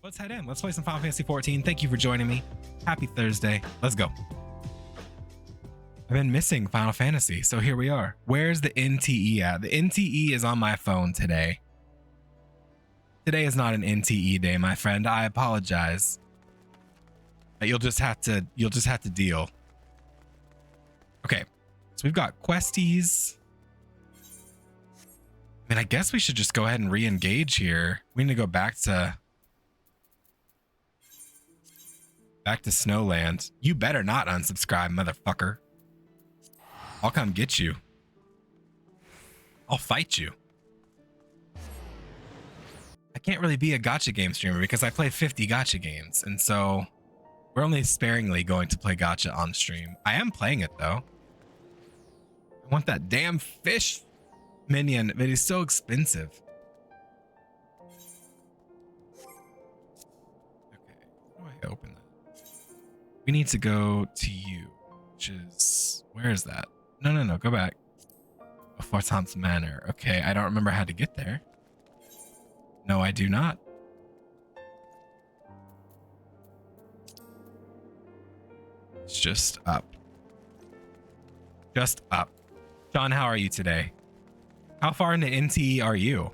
Let's head in. Let's play some Final Fantasy 14. Thank you for joining me. Happy Thursday. Let's go. I've been missing Final Fantasy, so here we are. Where's the NTE at? The NTE is on my phone today. Today is not an NTE day, my friend. I apologize. You'll just have to deal. Okay, so we've got questies. I mean, I guess we should just go ahead and re-engage here. We need to go back to Snowland. You better not unsubscribe, motherfucker. I'll come get you. I'll fight you. I can't really be a gacha game streamer because I play 50 gacha games, and so we're only sparingly going to play gacha on stream. I am playing it though. I want that damn fish minion, but he's so expensive. Okay, how do I open that? We need to go to you, which is, where is that? No, go back. Fort Thompson Manor. Okay, I don't remember how to get there. No, I do not. It's just up. Just up. John, how are you today? How far into NTE are you?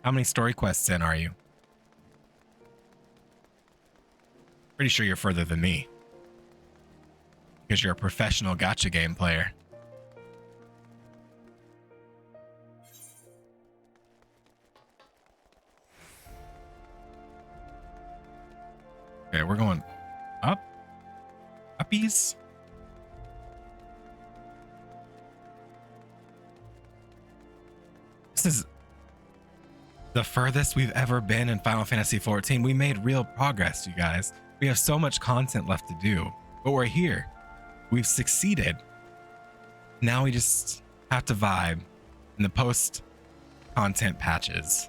How many story quests in are you? Pretty sure you're further than me, because you're a professional gacha game player. Okay, we're going up. Uppies. This is the furthest we've ever been in Final Fantasy 14. We made real progress, you guys. We have so much content left to do, but we're here. We've succeeded. Now we just have to vibe in the post-content patches.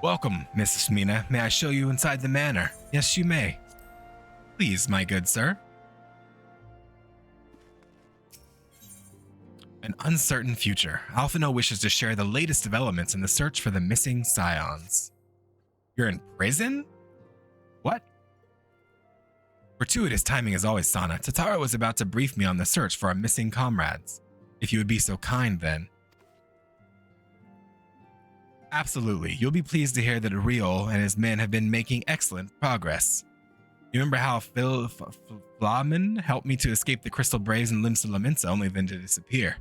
Welcome, Mrs. Mina. May I show you inside the manor? Yes, you may. Please, my good sir. An uncertain future. Alphino wishes to share the latest developments in the search for the missing scions. You're in prison? What? Fortuitous timing as always, Sana. Tatara was about to brief me on the search for our missing comrades. If you would be so kind, then. Absolutely. You'll be pleased to hear that Ariel and his men have been making excellent progress. You remember how Flamen helped me to escape the Crystal Braves and Limsa Laminsa, only then to disappear?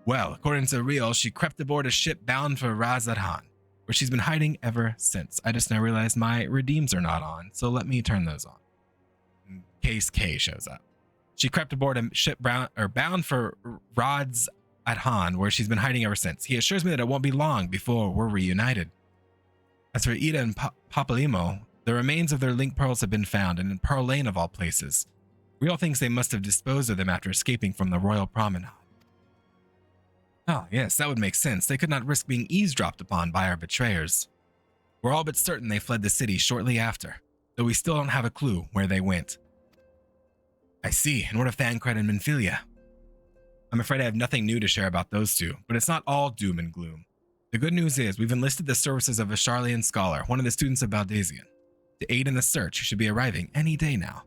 Well, according to Ariel, she crept aboard a ship bound for Razadhan, where she's been hiding ever since. I just now realized my redeems are not on, so let me turn those on. In case K shows up. She crept aboard a ship bound for Razadhan, where she's been hiding ever since. He assures me that it won't be long before we're reunited. As for Ida and Papalimo, the remains of their link pearls have been found, and in Pearl Lane of all places. Real thinks they must have disposed of them after escaping from the Royal Promenade. Oh, yes, that would make sense. They could not risk being eavesdropped upon by our betrayers. We're all but certain they fled the city shortly after, though we still don't have a clue where they went. I see. And what of Thancred and Minfilia? I'm afraid I have nothing new to share about those two, but it's not all doom and gloom. The good news is we've enlisted the services of a Charlian scholar, one of the students of Baldesion, to aid in the search, who should be arriving any day now.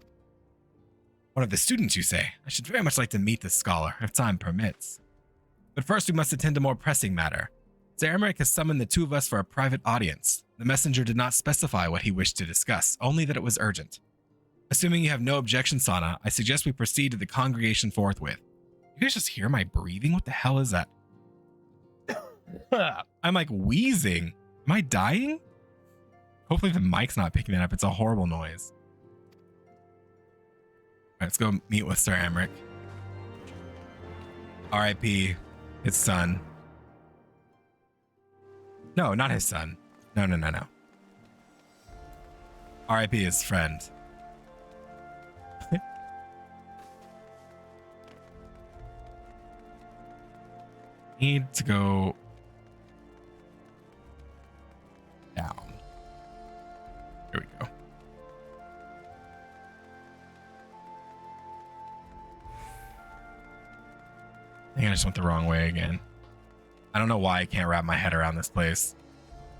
One of the students, you say? I should very much like to meet this scholar, if time permits. But first we must attend to more pressing matter. Sir Emmerich has summoned the two of us for a private audience. The messenger did not specify what he wished to discuss, only that it was urgent. Assuming you have no objection, Sana, I suggest we proceed to the congregation forthwith. You guys just hear my breathing? What the hell is that? I'm like wheezing. Am I dying? Hopefully the mic's not picking it up. It's a horrible noise. All right, let's go meet with Sir Emmerich. R.I.P. his son. No, not his son. No. R.I.P. his friend. Need to go down. Here we go. I think I just went the wrong way again. I don't know why I can't wrap my head around this place.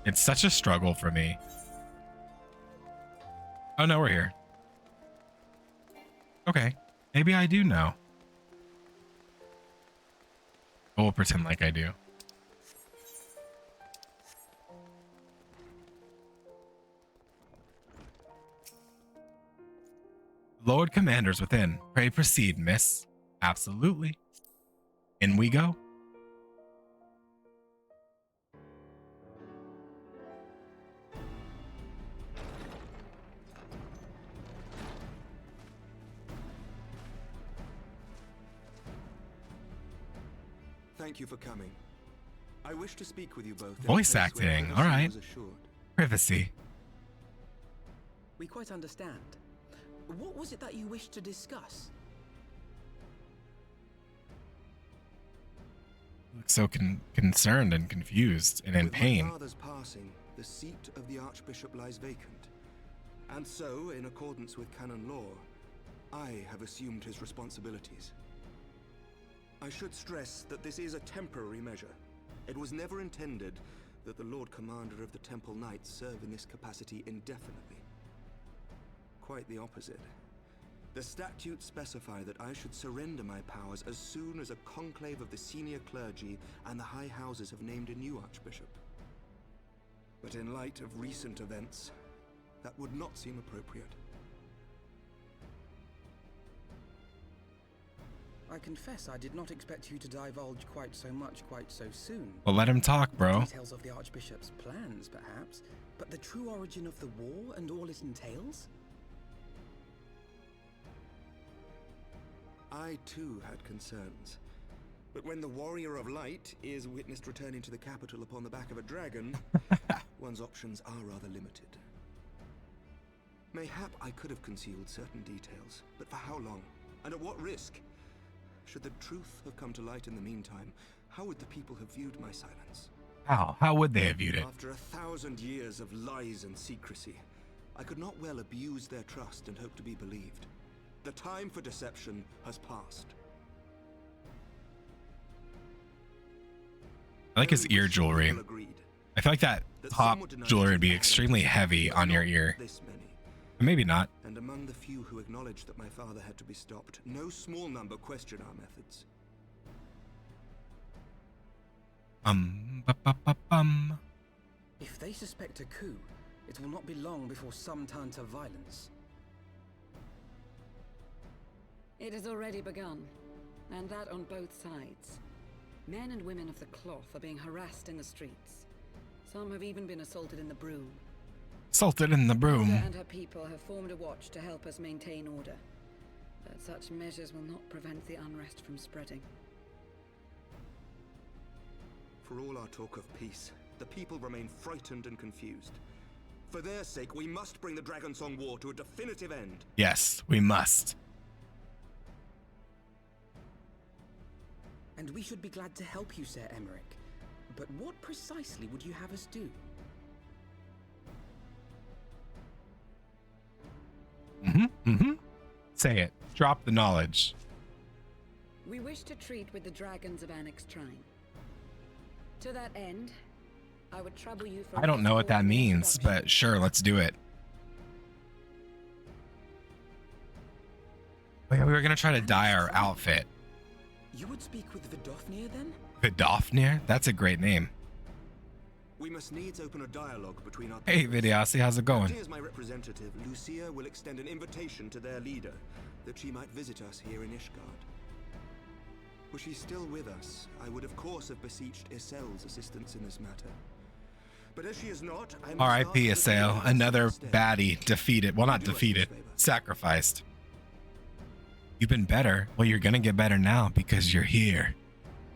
It's such a struggle for me. Oh no, we're here. Okay, maybe I do know. We'll pretend like I do. Lord Commander's within. Pray proceed, miss. Absolutely. In we go. Thank you for coming. I wish to speak with you both. Voice acting, all right. Privacy. We quite understand. What was it that you wished to discuss? Looks so concerned and confused and in pain. With my father's passing, the seat of the Archbishop lies vacant. And so, in accordance with canon law, I have assumed his responsibilities. I should stress that this is a temporary measure. It was never intended that the Lord Commander of the Temple Knights serve in this capacity indefinitely. Quite the opposite. The statutes specify that I should surrender my powers as soon as a conclave of the senior clergy and the high houses have named a new archbishop. But in light of recent events, that would not seem appropriate. I confess I did not expect you to divulge quite so much quite so soon. Well, let him talk, bro. Details of the Archbishop's plans, perhaps, but the true origin of the war and all it entails? I too had concerns. But when the Warrior of Light is witnessed returning to the capital upon the back of a dragon, one's options are rather limited. Mayhap I could have concealed certain details, but for how long? And at what risk? Should the truth have come to light in the meantime, how would the people have viewed my silence? How would they have viewed it? After 1,000 years of lies and secrecy, I could not well abuse their trust and hope to be believed. The time for deception has passed. I like his ear jewelry. I feel like that top jewelry would be extremely heavy on your ear. Maybe not. And among the few who acknowledged that my father had to be stopped, no small number question our methods. If they suspect a coup, it will not be long before some turn to violence. It has already begun, and that on both sides. Men and women of the cloth are being harassed in the streets. Some have even been assaulted in the broom. Salted in the broom. Hilda and her people have formed a watch to help us maintain order. But such measures will not prevent the unrest from spreading. For all our talk of peace, the people remain frightened and confused. For their sake, we must bring the Dragonsong War to a definitive end. Yes, we must. And we should be glad to help you, Sir Emmerich. But what precisely would you have us do? Say it. Drop the knowledge. We wish to treat with the dragons of Annex Shrine. To that end, I would trouble you for... I don't know what that means, but sure, let's do it. Oh yeah, we were gonna try to dye our outfit. You would speak with Vidofnir then? Vidofnir? That's a great name. We must needs open a dialogue between our Hey, Vidyasi, how's it going? As my representative, Lucia will extend an invitation to their leader, that she might visit us here in Ishgard. Were she still with us, I would of course have beseeched Isel's assistance in this matter. But as she is not, I must R.I.P. ask that Isel, you another instead. baddie defeated. Well, not Do us this defeated, favor. sacrificed. You've been better. Well, you're gonna get better now because you're here.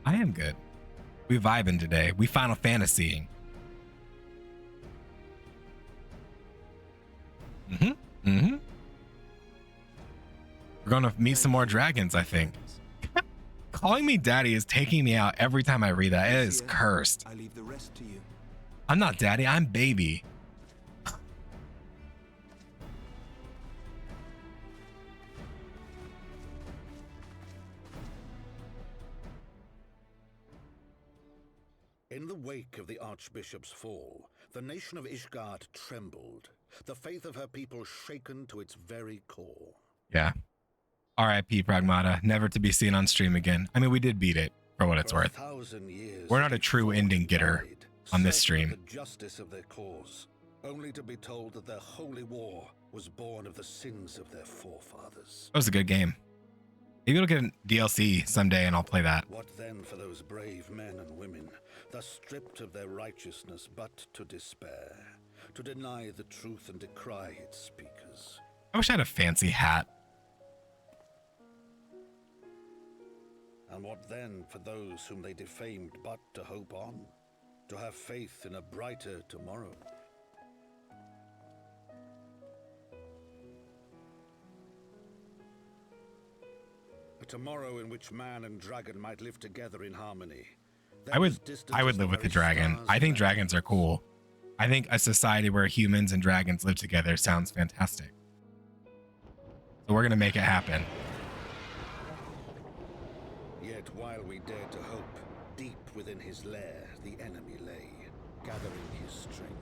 I am good. We vibing today. We Final Fantasying. We're gonna meet some more dragons, I think. Calling me daddy is taking me out every time I read that. It is Lucia, cursed. I leave the rest to you. I'm not daddy, I'm baby. In the wake of the Archbishop's fall, The nation of Ishgard trembled, the faith of her people shaken to its very core. Yeah. R.I.P. Pragmata, never to be seen on stream again. I mean, we did beat it for what it's worth. We're not a true ending getter on this stream. The justice of their cause, only to be told that their holy war was born of the sins of their forefathers. That was a good game. Maybe it'll get a DLC someday and I'll play that. What then for those brave men and women, thus stripped of their righteousness but to despair, to deny the truth and decry its speakers? I wish I had a fancy hat. And what then for those whom they defamed but to hope on, to have faith in a brighter tomorrow? A tomorrow in which man and dragon might live together in harmony. I would live with the dragon. I think dragons are cool. I think a society where humans and dragons live together sounds fantastic. So we're gonna make it happen. Yet while we dared to hope, deep within his lair the enemy lay, gathering his strength.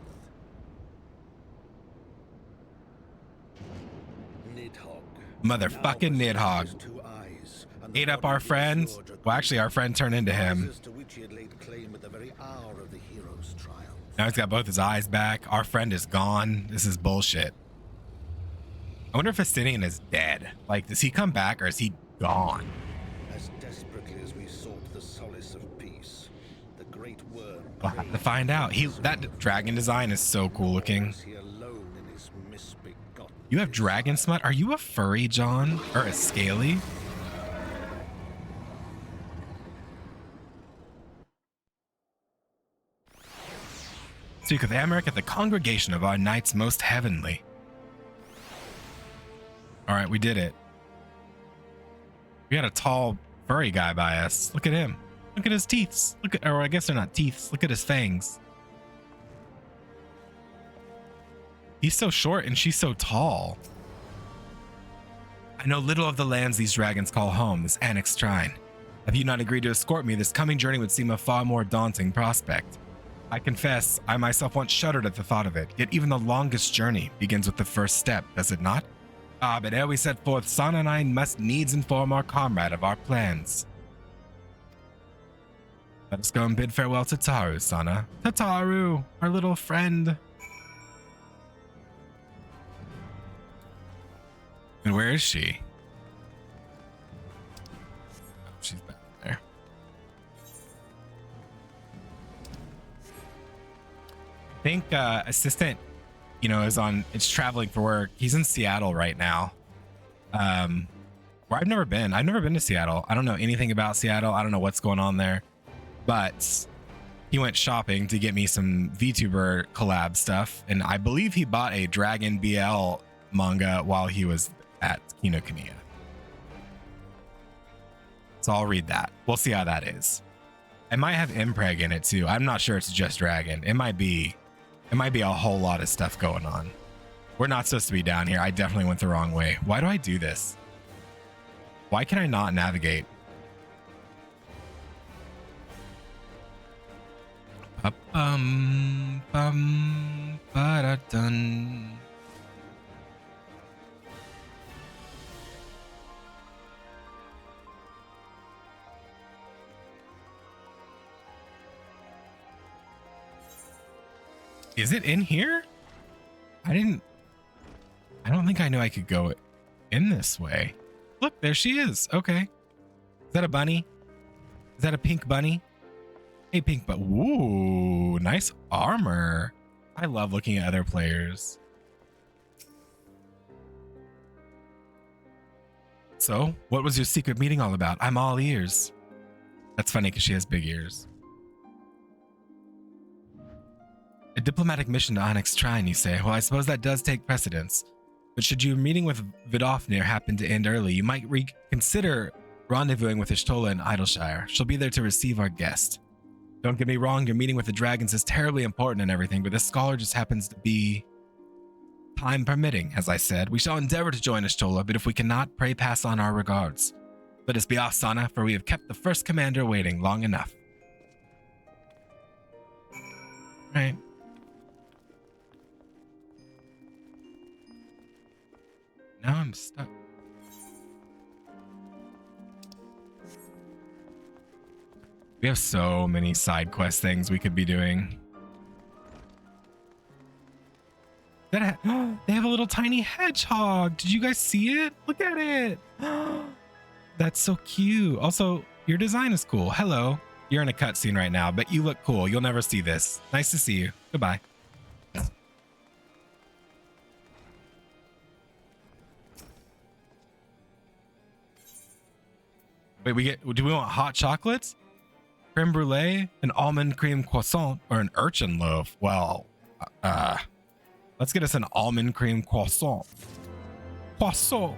Nidhogg. Motherfucking Nidhogg. Ate up our friends. Well, actually, our friend turned into him. Now he's got both his eyes back. Our friend is gone. This is bullshit. I wonder if Justinian is dead. Like, does he come back or is he gone? As desperately as we sought the solace of peace, the great worm. We'll have to find out. That dragon design is so cool looking. You have dragon smut? Are you a furry, John? Or a scaly? Speak with Amaric at the congregation of our knights most heavenly. All right, we did it. We got a tall furry guy by us. Look at him. Look at his teeth. Or I guess they're not teeth. Look at his fangs. He's so short and she's so tall. I know little of the lands these dragons call home, this annexed shrine. Have you not agreed to escort me, this coming journey would seem a far more daunting prospect. I confess, I myself once shuddered at the thought of it, yet even the longest journey begins with the first step, does it not? Ah, but ere we set forth, Sana and I must needs inform our comrade of our plans. Let us go and bid farewell to Taru, Sana. Tataru, our little friend. And where is she? Oh, she's back there. I think assistant, it's traveling for work. He's in Seattle right now. Where I've never been. I've never been to Seattle. I don't know anything about Seattle. I don't know what's going on there. But he went shopping to get me some VTuber collab stuff. And I believe he bought a Dragon BL manga while he was at Kinokuniya. So I'll read that. We'll see how that is. It might have Impreg in it too. I'm not sure it's just Dragon. It might be a whole lot of stuff going on. We're not supposed to be down here. I definitely went the wrong way. Why do I do this? Why can I not navigate? Ba-da-dun. Is it in here? I don't think I knew I could go in this way. Look, there she is. Okay. Is that a bunny? Is that a pink bunny? Hey, pink bunny. Ooh, nice armor. I love looking at other players. So, what was your secret meeting all about? I'm all ears. That's funny because she has big ears. A diplomatic mission to Onyx Shrine, you say? Well, I suppose that does take precedence. But should your meeting with Vidofnir happen to end early, you might reconsider rendezvousing with Ishtola in Idleshire. She'll be there to receive our guest. Don't get me wrong, your meeting with the dragons is terribly important and everything, but this scholar just happens to be time permitting, as I said. We shall endeavor to join Ishtola, but if we cannot, pray pass on our regards. Let us be off, Sana, for we have kept the first commander waiting long enough. Right. Now I'm stuck. We have so many side quest things we could be doing. They have a little tiny hedgehog. Did you guys see it? Look at it. That's so cute. Also, your design is cool. Hello. You're in a cutscene right now, but you look cool. You'll never see this. Nice to see you. Goodbye. Wait, do we want hot chocolates? Creme brulee, an almond cream croissant, or an urchin loaf? Well, let's get us an almond cream croissant. Croissant.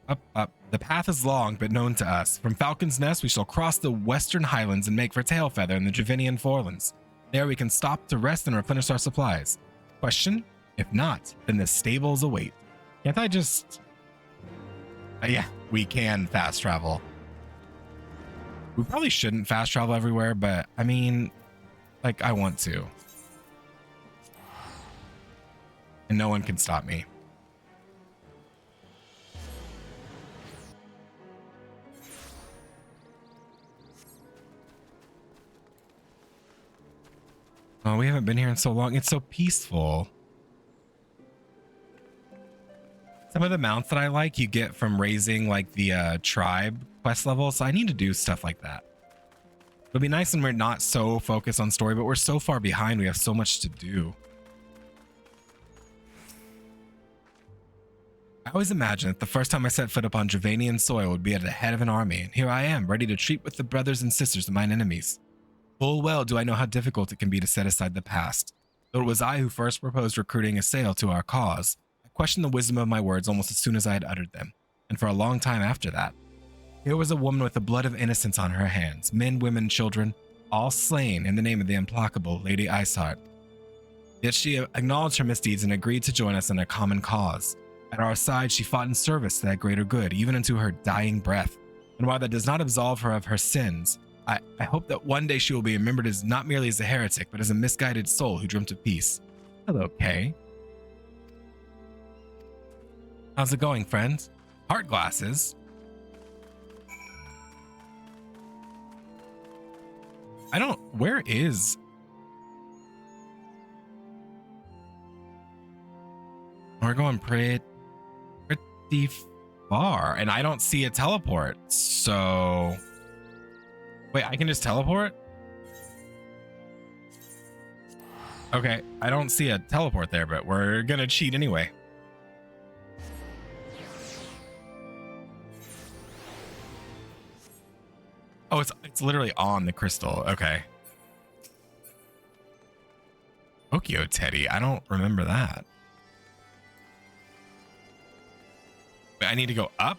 Up. The path is long, but known to us. From Falcon's Nest, we shall cross the western highlands and make for Tailfeather in the Javinian Forelands. There we can stop to rest and replenish our supplies. Question? If not, then the stables await. Can't I just... yeah, we can fast travel. We probably shouldn't fast travel everywhere, but I mean, like, I want to. And no one can stop me. Oh, we haven't been here in so long. It's so peaceful. Some of the mounts that I like, you get from raising like the tribe quest level. So I need to do stuff like that. It'll be nice when we're not so focused on story, but we're so far behind. We have so much to do. I always imagined that the first time I set foot upon Javanian soil would be at the head of an army. And here I am, ready to treat with the brothers and sisters of mine enemies. Full well do I know how difficult it can be to set aside the past. Though it was I who first proposed recruiting Assail to our cause, I questioned the wisdom of my words almost as soon as I had uttered them, and for a long time after that. Here was a woman with the blood of innocence on her hands, men, women, children, all slain in the name of the implacable Lady Iceheart. Yet she acknowledged her misdeeds and agreed to join us in a common cause. At our side, she fought in service to that greater good, even into her dying breath. And while that does not absolve her of her sins, I hope that one day she will be remembered as not merely as a heretic, but as a misguided soul who dreamt of peace. Hello, Kay. How's it going, friends? Heart glasses? Where is... We're going pretty far, and I don't see a teleport, so... Wait, I can just teleport? Okay, I don't see a teleport there, but we're gonna cheat anyway. Oh, it's literally on the crystal. Okay. Tokyothree, I don't remember that. Wait, I need to go up?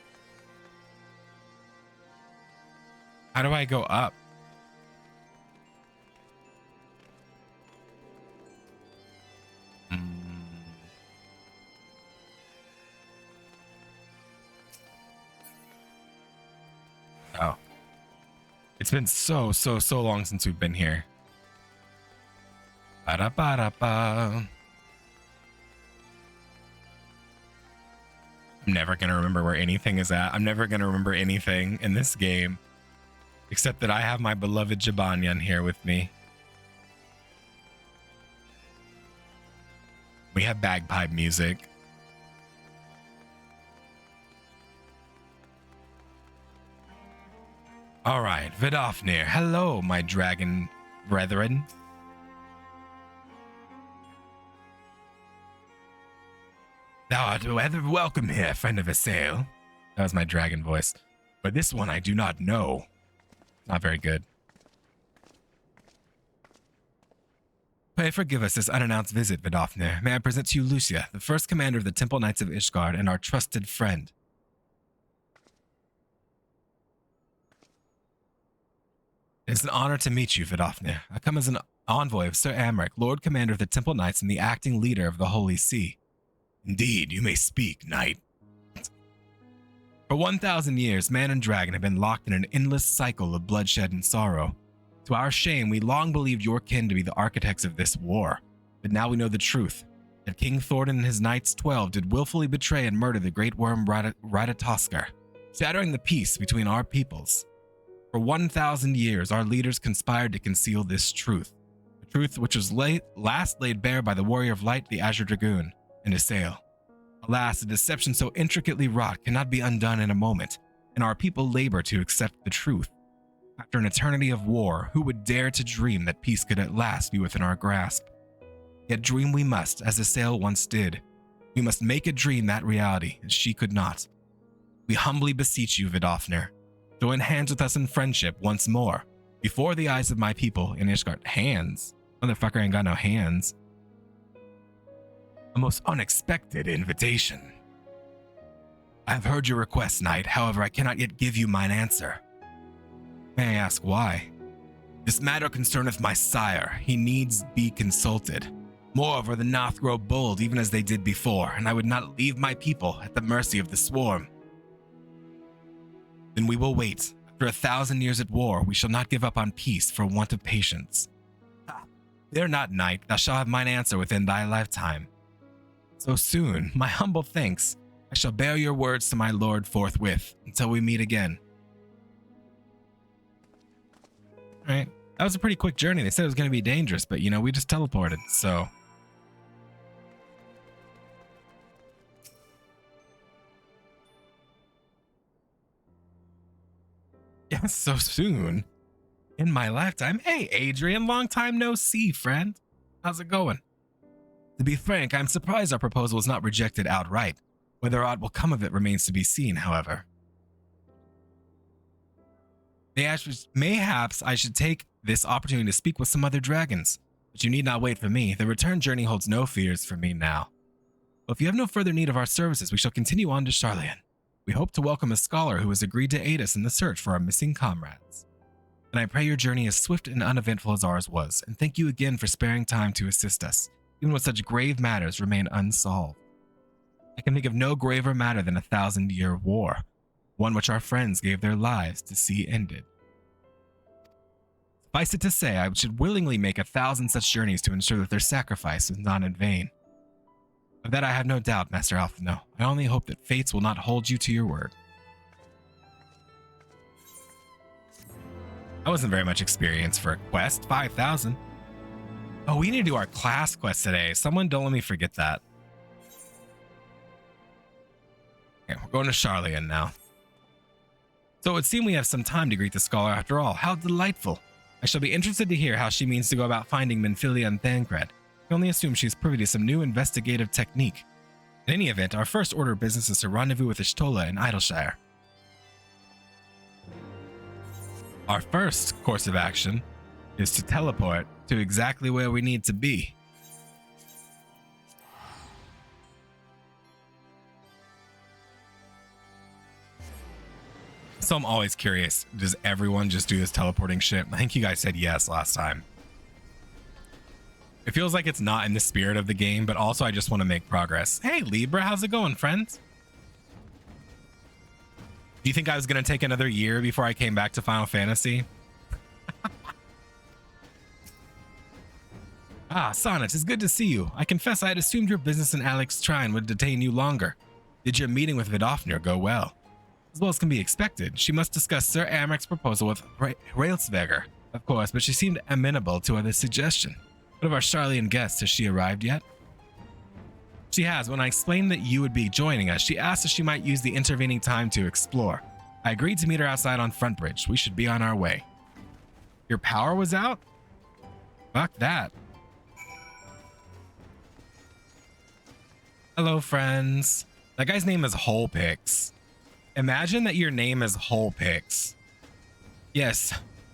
How do I go up? Oh. It's been so long since we've been here. Ba-da-ba-da-ba. I'm never going to remember where anything is at. I'm never going to remember anything in this game. Except that I have my beloved Jibanyan here with me. We have bagpipe music. All right, Vidofnir. Hello, my dragon brethren. Thou art welcome here, friend of Assail. That was my dragon voice. But this one I do not know. Not very good. Pray forgive us this unannounced visit, Vidofnir. May I present to you Lucia, the first commander of the Temple Knights of Ishgard and our trusted friend. It is an honor to meet you, Vidofnir. I come as an envoy of Sir Amric, Lord Commander of the Temple Knights and the acting leader of the Holy See. Indeed, you may speak, knight. For 1,000 years, man and dragon have been locked in an endless cycle of bloodshed and sorrow. To our shame, we long believed your kin to be the architects of this war, but now we know the truth, that King Thordan and his Knights 12 did willfully betray and murder the great worm Ratatoskar, shattering the peace between our peoples. For 1,000 years, our leaders conspired to conceal this truth, the truth which was last laid bare by the warrior of light, the Azure Dragoon, and Assail. Alas, a deception so intricately wrought cannot be undone in a moment, and our people labor to accept the truth. After an eternity of war, who would dare to dream that peace could at last be within our grasp? Yet dream we must, as Assail once did. We must make a dream that reality, as she could not. We humbly beseech you, Vidofnir, join hands with us in friendship once more, before the eyes of my people in Ishgard. Hands? Motherfucker ain't got no hands. A most unexpected invitation. I have heard your request, Knight. However, I cannot yet give you mine answer. May I ask why? This matter concerneth my sire. He needs be consulted. Moreover, the Noth grow bold even as they did before, and I would not leave my people at the mercy of the swarm. Then we will wait. After 1,000 years at war, we shall not give up on peace for want of patience. Fear not, Knight. Thou shalt have mine answer within thy lifetime. So soon, my humble thanks. I shall bear your words to my lord forthwith, until we meet again. Alright, that was a pretty quick journey. They said it was going to be dangerous, but we just teleported, so. Yeah, so soon. In my lifetime. Hey, Adrian, long time no see, friend. How's it going? To be frank, I'm surprised our proposal was not rejected outright. Whether aught will come of it remains to be seen, however. Mayhaps I should take this opportunity to speak with some other dragons, but you need not wait for me. The return journey holds no fears for me now. But if you have no further need of our services, we shall continue on to Charlian. We hope to welcome a scholar who has agreed to aid us in the search for our missing comrades. And I pray your journey as swift and uneventful as ours was, and thank you again for sparing time to assist us, even when such grave matters remain unsolved. I can think of no graver matter than 1,000-year war, one which our friends gave their lives to see ended. Suffice it to say, I should willingly make 1,000 such journeys to ensure that their sacrifice is not in vain. Of that I have no doubt, Master Alphino. I only hope that fates will not hold you to your word. That wasn't very much experience for a quest. 5,000. Oh, we need to do our class quest today. Someone don't let me forget that. Okay, we're going to Charlian now. So it would seem we have some time to greet the scholar after all. How delightful. I shall be interested to hear how she means to go about finding Minfilia and Thancred. I only assume she's privy to some new investigative technique. In any event, our first order of business is to rendezvous with Ishtola in Idleshire. Our first course of action is to teleport to exactly where we need to be. So I'm always curious, does everyone just do this teleporting shit? I think you guys said yes last time. It feels like it's not in the spirit of the game, but also I just want to make progress. Hey Libra, how's it going, friends? Do you think I was going to take another year before I came back to Final Fantasy? Ah, Sonnet, it's good to see you. I confess I had assumed your business in Alex Trine would detain you longer. Did your meeting with Vidofnir go well? As well as can be expected, she must discuss Sir Amric's proposal with Railsveger, of course, but she seemed amenable to the suggestion. What of our Charlian guest? Has she arrived yet? She has. When I explained that you would be joining us, she asked if she might use the intervening time to explore. I agreed to meet her outside on Front Bridge. We should be on our way. Your power was out? Fuck that. Hello, friends. That guy's name is Holpix. Imagine that your name is Holpix. Yes,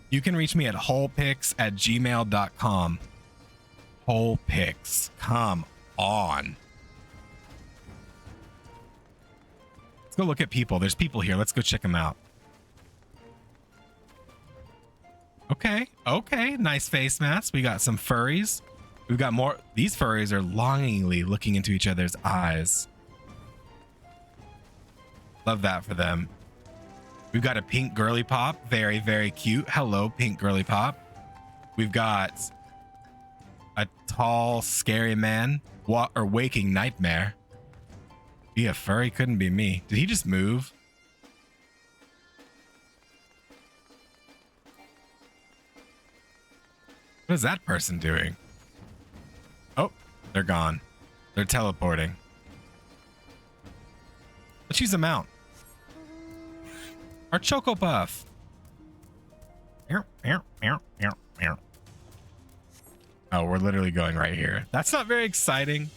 you can reach me at holpix@gmail.com. Holpix, come on. Let's go look at people. There's people here. Let's go check them out. Okay, okay. Nice face mask. We got some furries. We've got more. These furries are longingly looking into each other's eyes. Love that for them. We've got a pink girly pop. Very, very cute. Hello, pink girly pop. We've got a tall, scary man, or waking nightmare. Be a furry couldn't be me. Did he just move? What is that person doing? Oh, they're gone. They're teleporting. Let's use a mount. Our Choco Puff. Oh, we're literally going right here. That's not very exciting.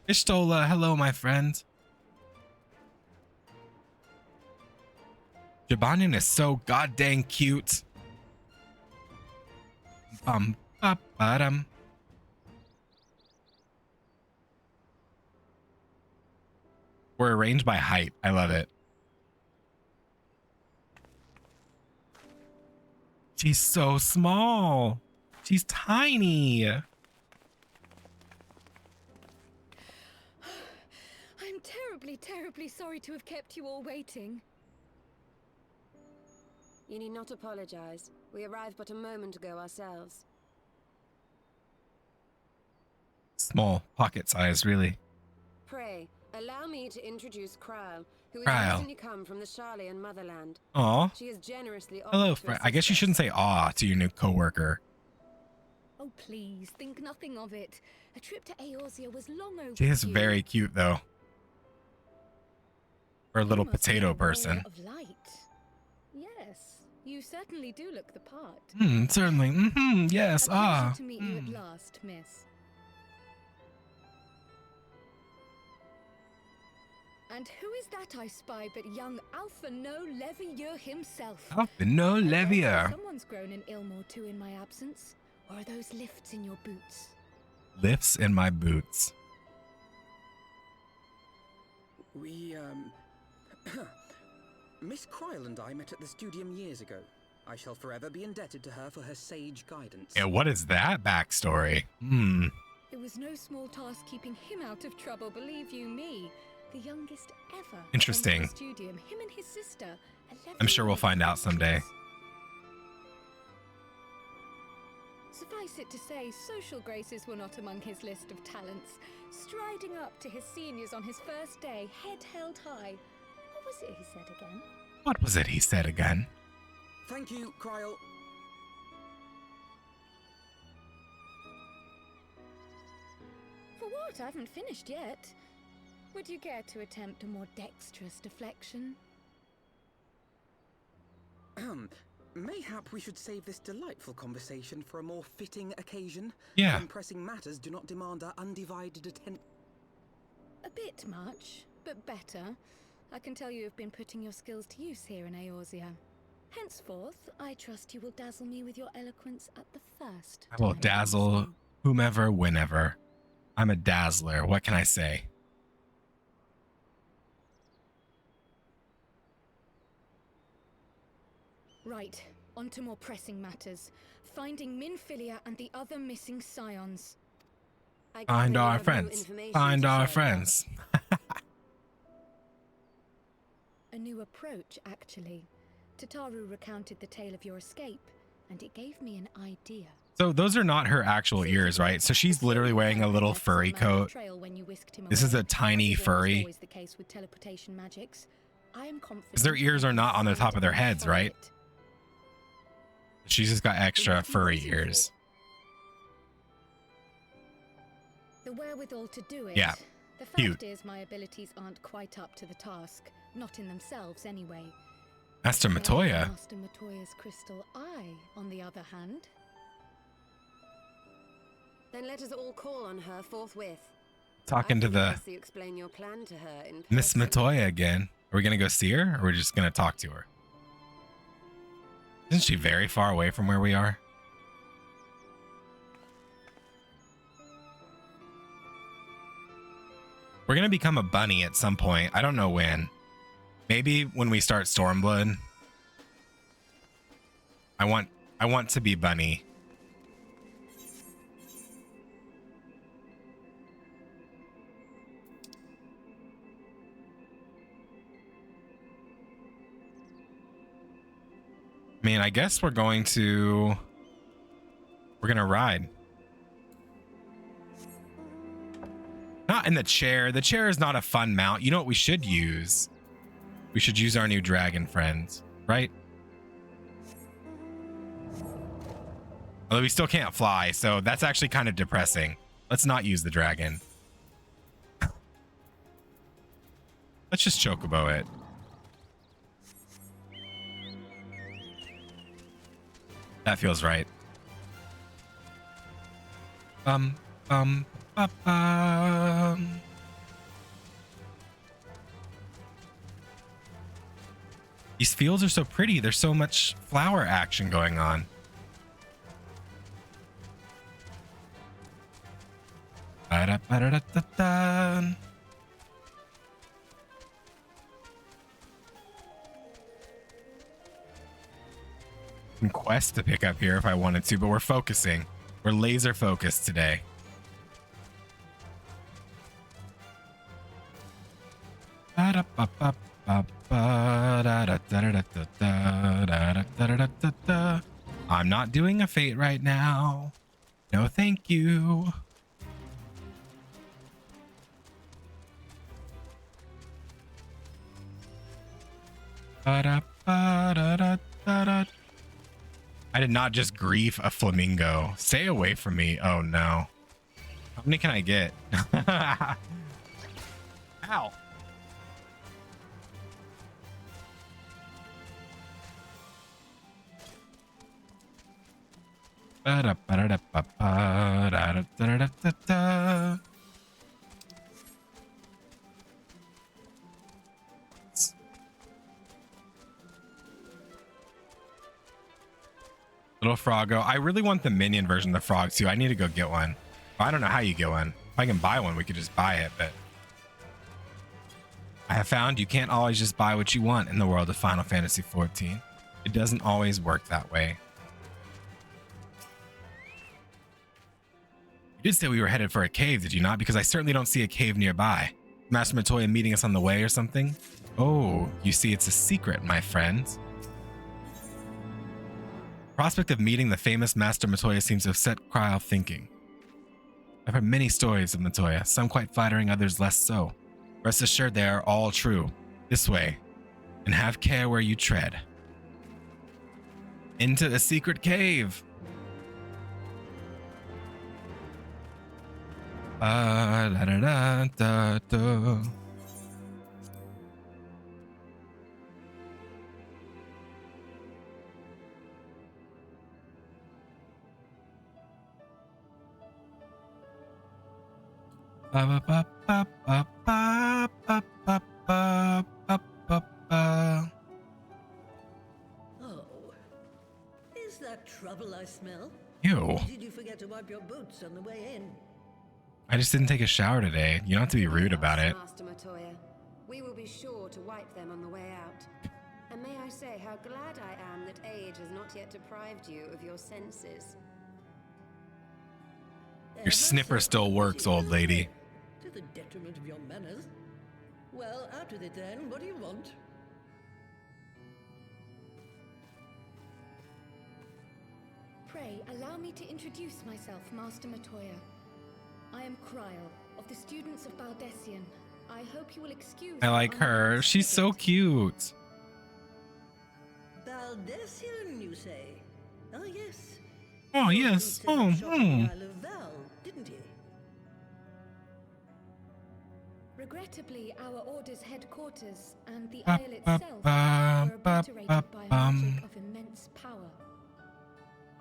Ishtola, hello, my friend. Jabanian is so goddamn cute. Bum. We're arranged by height. I love it. She's so small. She's tiny. I'm terribly sorry to have kept you all waiting. You need not apologize. We arrived but a moment ago ourselves. Small, pocket size, really. Pray, allow me to introduce Kryle, who Kryle. has recently come from the Sharlayan motherland. Aw. She is generously offered Hello, to friend. I guess assist you us. shouldn't say aw to your new coworker. Oh, please, think nothing of it. A trip to Eorzea was long overdue. She is very cute, though. For a little You must be potato a warrior person. of light. Yes, you certainly do look the part. Certainly. Yes. A pleasure Ah. to meet you at last, miss. And who is that I spy but young Alpha No Levier himself? Alpha No I dare say Levier. Someone's grown in Ilmore too in my absence. Or are those lifts in your boots? Lifts in my boots. We, Miss Kryle and I met at the Studium years ago. I shall forever be indebted to her for her sage guidance. Yeah, what is that backstory? It was no small task keeping him out of trouble, believe you me. The youngest ever. Interesting. entered the Studium, him and his sister. 11 I'm sure we'll years find out difference. someday. Suffice it to say, social graces were not among his list of talents. Striding up to his seniors on his first day, head held high. What was it he said again? What was it he said again? Thank you, Kryle. For what? I haven't finished yet. Would you care to attempt a more dexterous deflection? Mayhap we should save this delightful conversation for a more fitting occasion. Yeah. When pressing matters do not demand our undivided attention. A bit much, but better. I can tell you have been putting your skills to use here in Eorzea. Henceforth, I trust you will dazzle me with your eloquence at the first. I will time dazzle you see. whomever, whenever. I'm a dazzler. What can I say? Right, on to more pressing matters. Finding Minfilia and the other missing scions. I gather Find you our have new friends. information Find to our share. friends. A new approach, actually. Tataru recounted the tale of your escape, and it gave me an idea. So those are not her actual ears, right? So she's literally wearing a little furry coat. This is a tiny furry. Because their ears are not on the top of their heads, right? She's just got extra furry ears. The wherewithal to do it. Yeah, The fact cute. is my abilities aren't quite up to the task. Not in themselves, anyway. Master Matoya. Master Matoya's crystal eye, on the other hand. Then let us all call on her forthwith. Talking to the You explain your plan to her in Miss person. Matoya again. Are we going to go see her, or are we just going to talk to her? Isn't she very far away from where we are? We're going to become a bunny at some point. I don't know when. Maybe when we start Stormblood. I want to be bunny. I mean, I guess we're going to We're gonna ride. Not in the chair. The chair is not a fun mount. You know what we should use? We should use our new dragon friends, right? Although we still can't fly, so that's actually kind of depressing. Let's not use the dragon. Let's just chocobo it. That feels right. These fields are so pretty. There's so much flower action going on. Ba-da-ba-da-da-da-da. Some quests to pick up here if I wanted to, but we're focusing. We're laser focused today. I'm not doing a fate right now. No, thank you. I did not just grief a flamingo. Stay away from me. Oh no. How many can I get? Ow. Little Froggo. I really want the minion version of the frog too. I need to go get one. I don't know how you get one. If I can buy one, we could just buy it, but I have found you can't always just buy what you want in the world of Final Fantasy XIV. It doesn't always work that way. You did say we were headed for a cave, did you not? Because I certainly don't see a cave nearby. Master Matoya meeting us on the way or something? Oh, you see, it's a secret, my friends. Prospect of meeting the famous Master Matoya seems to have set Cryle thinking. I've heard many stories of Matoya, some quite flattering, others less so. Rest assured they are all true. This way, and have care where you tread. Into the secret cave. Da da da da da. Ba ba ba ba ba ba ba ba ba ba ba. Oh, is that trouble I smell? Ew. Did you forget to wipe your boots on the way in? I just didn't take a shower today. You don't have to be rude about it. Master Matoya, we will be sure to wipe them on the way out. And may I say how glad I am that age has not yet deprived you of your senses. Your snipper still works, old lady. To the detriment of your manners. Well, out with it then. What do you want? Pray, allow me to introduce myself, Master Matoya. I am Cryle, of the students of Baldessian. I hope you will excuse I like her. She's so cute. Baldessian, you say? Oh, yes. Oh, yes. Oh, Isle of Val, didn't he? Regrettably, our order's headquarters and the isle itself were obliterated by magic of immense power.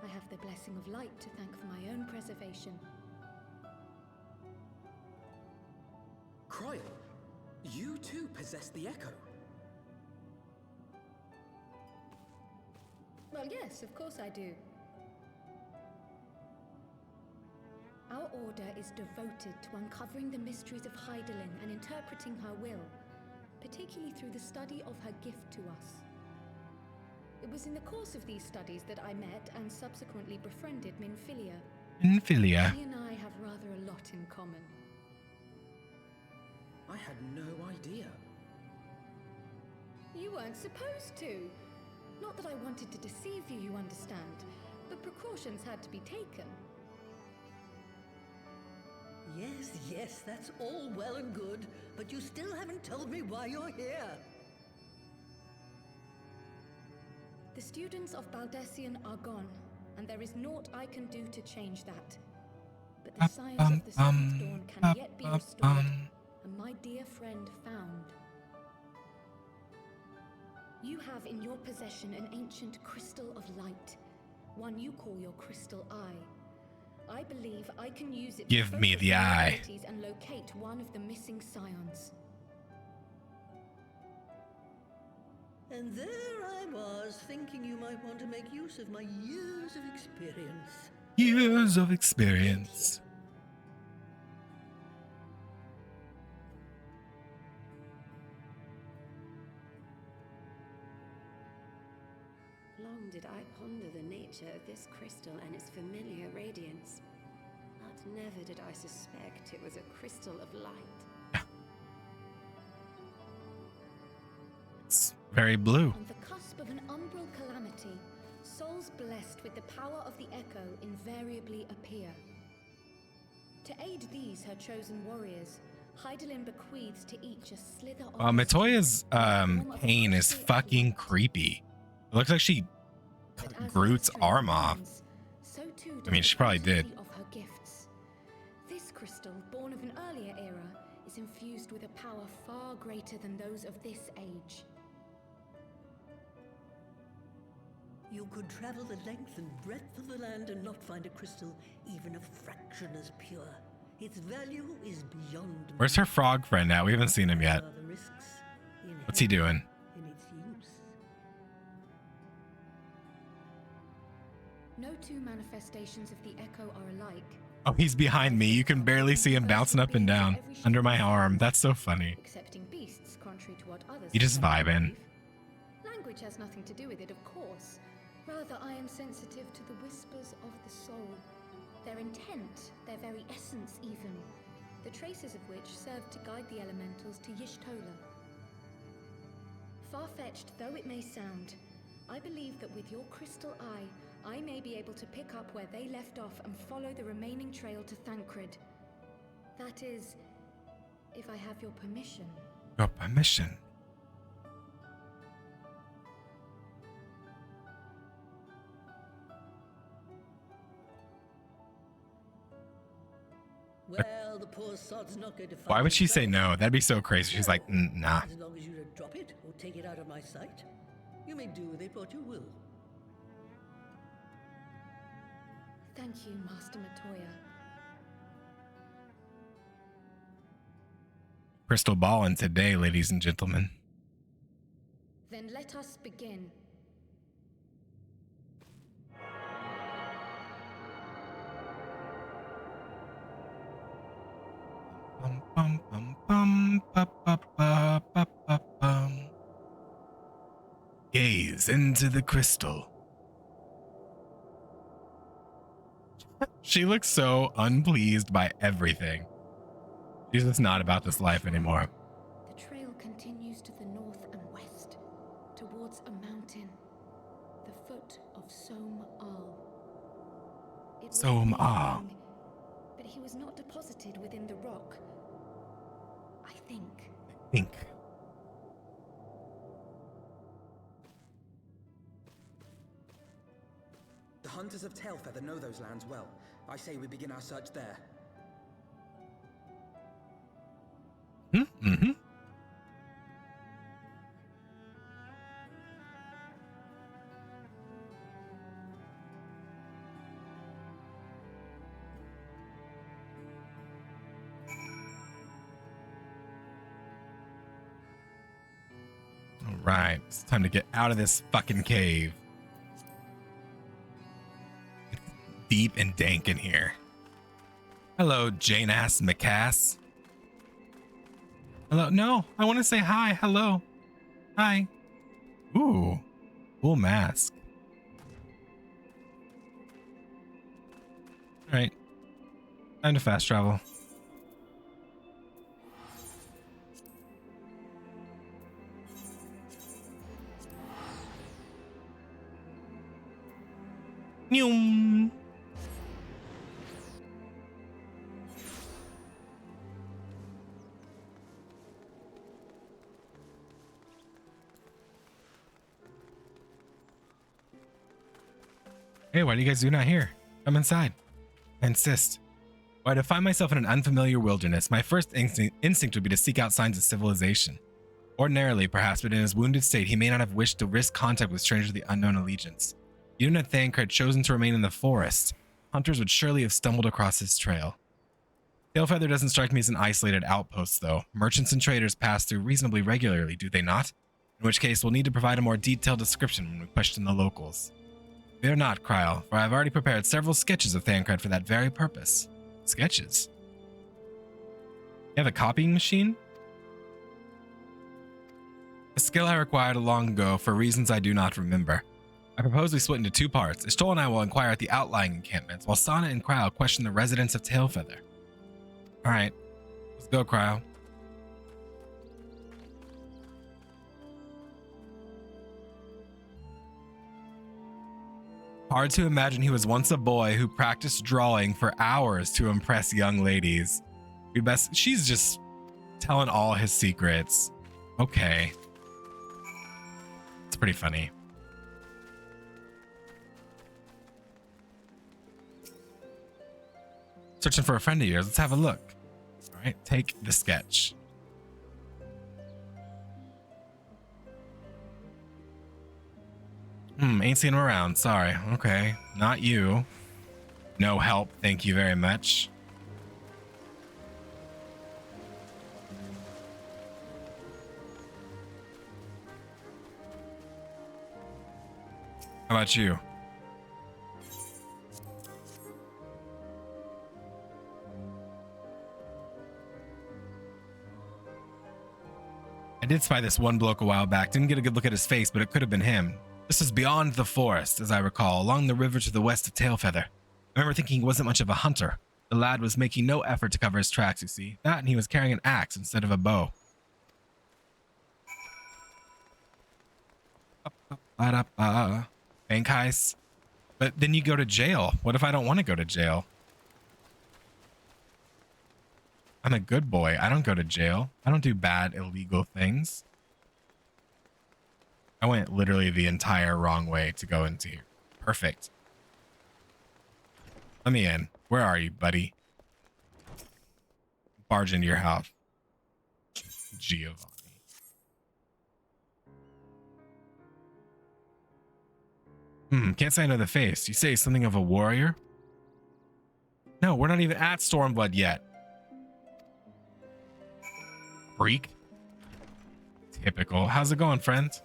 I have the blessing of light to thank for my own preservation. Cryle, you too possess the Echo. Well, yes, of course I do. Our order is devoted to uncovering the mysteries of Hydaelyn and interpreting her will, particularly through the study of her gift to us. It was in the course of these studies that I met and subsequently befriended Minfilia. Minfilia. She and I have rather a lot in common. I had no idea. You weren't supposed to. Not that I wanted to deceive you, you understand. but precautions had to be taken. Yes, that's all well and good, but you still haven't told me why you're here. The students of Baldessian are gone, and there is naught I can do to change that. But the science of the Seventh Dawn can yet be restored, and my dear friend found. You have in your possession an ancient crystal of light, one you call your crystal eye. I believe I can use it Give to me focus the my eye. abilities and locate one of the missing scions. And there I was, thinking you might want to make use of my years of experience. Years of experience. Long did I ponder the nature of this crystal and its familiar radiance, but never did I suspect it was a crystal of light. It's very blue. On the cusp of an umbral calamity, souls blessed with the power of the Echo invariably appear. To aid these, her chosen warriors, Hydaelyn bequeaths to each a slither of... Matoya's pain is fucking creepy. It looks like she cut Groot's arm off. I mean, she probably did. Of her gifts. This crystal, born of an earlier era, is infused with a power far greater than those of this age. You could travel the length and breadth of the land and not find a crystal even a fraction as pure. Its value is beyond... Where's her frog friend at? We haven't seen him yet. The risks What's he doing? in its use. No two manifestations of the Echo are alike. Oh, he's behind me. You can barely see him bouncing up and down under my arm. That's so funny. Excepting beasts, contrary to what others You just vibing. believe. Language has nothing to do with it, of course. Rather, I am sensitive to the whispers of the soul. Their intent, their very essence even. The traces of which serve to guide the elementals to Y'shtola. Far-fetched though it may sound, I believe that with your crystal eye, I may be able to pick up where they left off and follow the remaining trail to Thancred. That is, if I have your permission. Your permission. Well, the poor sod's not going to find Why would she say himself. no? That'd be so crazy. She's like, nah. As long as you don't drop it or take it out of my sight, you may do with it what you will. Thank you, Master Matoya. Crystal balling today, ladies and gentlemen. Then let us begin. Bum, bum, bum, bum, ba, ba, ba, ba, ba, bum. Gaze into the crystal. She looks so unpleased by everything. She's just not about this life anymore. The trail continues to the north and west, towards a mountain, the foot of Som-Al. It was Som-Al. amazing, but he was not deposited within the rock. I think. Think. The hunters of Tailfeather know those lands well. I say we begin our search there. Mm-hmm. All right, it's time to get out of this fucking cave. It's deep and dank in here. Hello, Jane-ass McCass. Hello. No, I want to say hi. Hello. Hi. Ooh, cool mask. All right, time to fast travel. Nyum. Hey, why do you guys do not here? Come inside. I insist. Were I to find myself in an unfamiliar wilderness, my first instinct would be to seek out signs of civilization. Ordinarily, perhaps, but in his wounded state, he may not have wished to risk contact with strangers of the unknown allegiance. Even if Thancred had chosen to remain in the forest, hunters would surely have stumbled across his trail. Tailfeather doesn't strike me as an isolated outpost, though. Merchants and traders pass through reasonably regularly, do they not? In which case, we'll need to provide a more detailed description when we question the locals. Fear not, Kryl, for I have already prepared several sketches of Thancred for that very purpose. Sketches? You have a copying machine? A skill I acquired long ago for reasons I do not remember. I propose we split into two parts. Istol and I will inquire at the outlying encampments, while Sana and Kryl question the residents of Tailfeather. Alright, let's go, Kryl. Hard to imagine he was once a boy who practiced drawing for hours to impress young ladies. She's just telling all his secrets. Okay. It's pretty funny. Searching for a friend of yours. Let's have a look. All right, take the sketch. Ain't seen him around. Sorry. Okay, not you. No help. Thank you very much. How about you? I did spy this one bloke a while back. Didn't get a good look at his face, but it could have been him. This is beyond the forest, as I recall, along the river to the west of Tailfeather. I remember thinking he wasn't much of a hunter. The lad was making no effort to cover his tracks, you see. That, and he was carrying an axe instead of a bow. Bank heist. But then you go to jail. What if I don't want to go to jail? I'm a good boy. I don't go to jail. I don't do bad, illegal things. I went literally the entire wrong way to go into here. Perfect. Let me in. Where are you, buddy? Barge into your house. Giovanni. Can't say I know the face. You say something of a warrior? No, we're not even at Stormblood yet. Freak. Typical. How's it going, friends?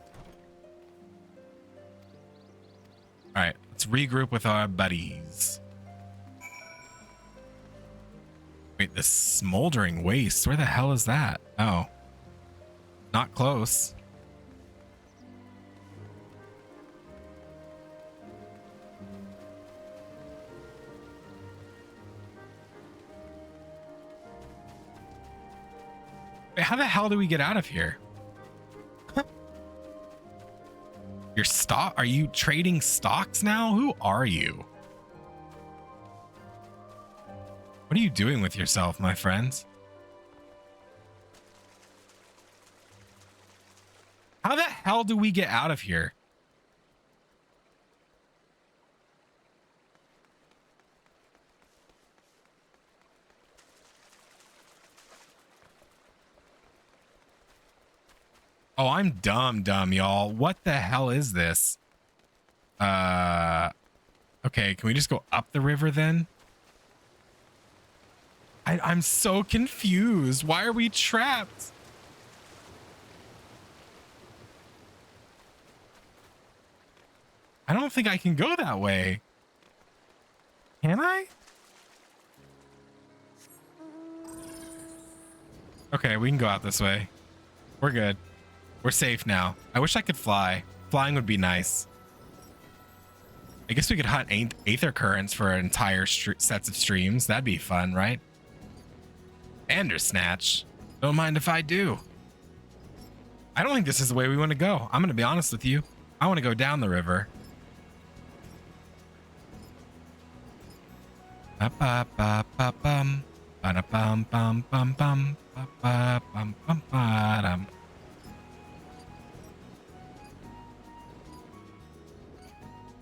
All right, let's regroup with our buddies. Wait, the smoldering waste. Where the hell is that? Oh, not close. Wait, how the hell do we get out of here? Your stock? Are you trading stocks now? Who are you? What are you doing with yourself, my friends? How the hell do we get out of here? Oh, I'm dumb, y'all. What the hell is this? Okay, can we just go up the river then? I'm so confused. Why are we trapped? I don't think I can go that way. Can I? Okay, we can go out this way. We're good. We're safe now. I wish I could fly. Flying would be nice. I guess we could hunt Aether Currents for entire sets of streams. That'd be fun, right? Bandersnatch. Don't mind if I do. I don't think this is the way we want to go. I'm going to be honest with you. I want to go down the river. Ba-ba-ba-ba-bum. Ba-da-bum-bum-bum-bum. Ba-ba-bum-bum-ba-dum.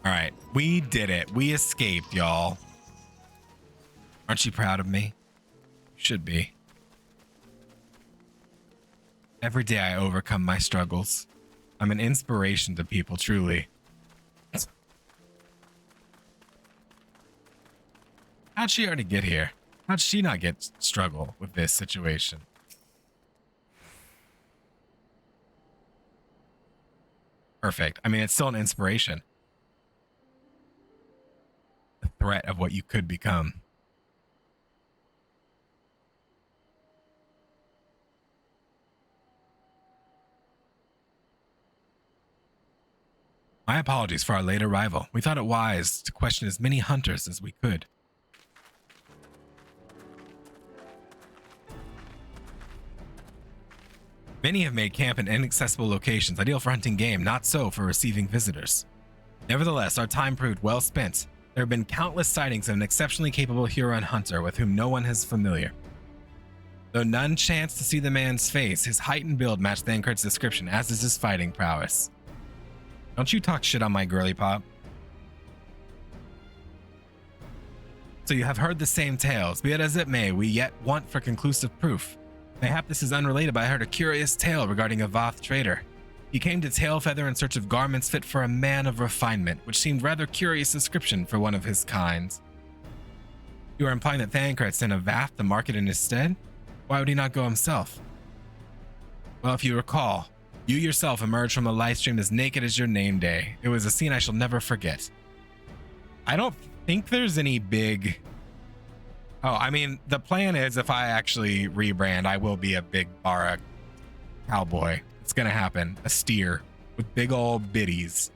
All right, we did it. We escaped, y'all. Aren't you proud of me? You should be. Every day I overcome my struggles. I'm an inspiration to people, truly. How'd she already get here? How'd she not get struggle with this situation? Perfect. I mean, it's still an inspiration. The threat of what you could become. My apologies for our late arrival. We thought it wise to question as many hunters as we could. Many have made camp in inaccessible locations, ideal for hunting game, not so for receiving visitors. Nevertheless, our time proved well spent. There have been countless sightings of an exceptionally capable Huron hunter with whom no one is familiar. Though none chanced to see the man's face, his height and build matched Thancred's description, as is his fighting prowess. Don't you talk shit on my girly pop. So you have heard the same tales. Be it as it may, we yet want for conclusive proof. Mayhap this is unrelated, but I heard a curious tale regarding a Voth trader. He came to Tailfeather in search of garments fit for a man of refinement, which seemed rather curious description for one of his kind. You are implying that Thancred sent a Vath to market in his stead? Why would he not go himself? Well, if you recall, you yourself emerged from a live stream as naked as your name day. It was a scene I shall never forget. I don't think there's any big... Oh, I mean, the plan is if I actually rebrand, I will be a big Bara cowboy. It's gonna happen. A steer with big old biddies.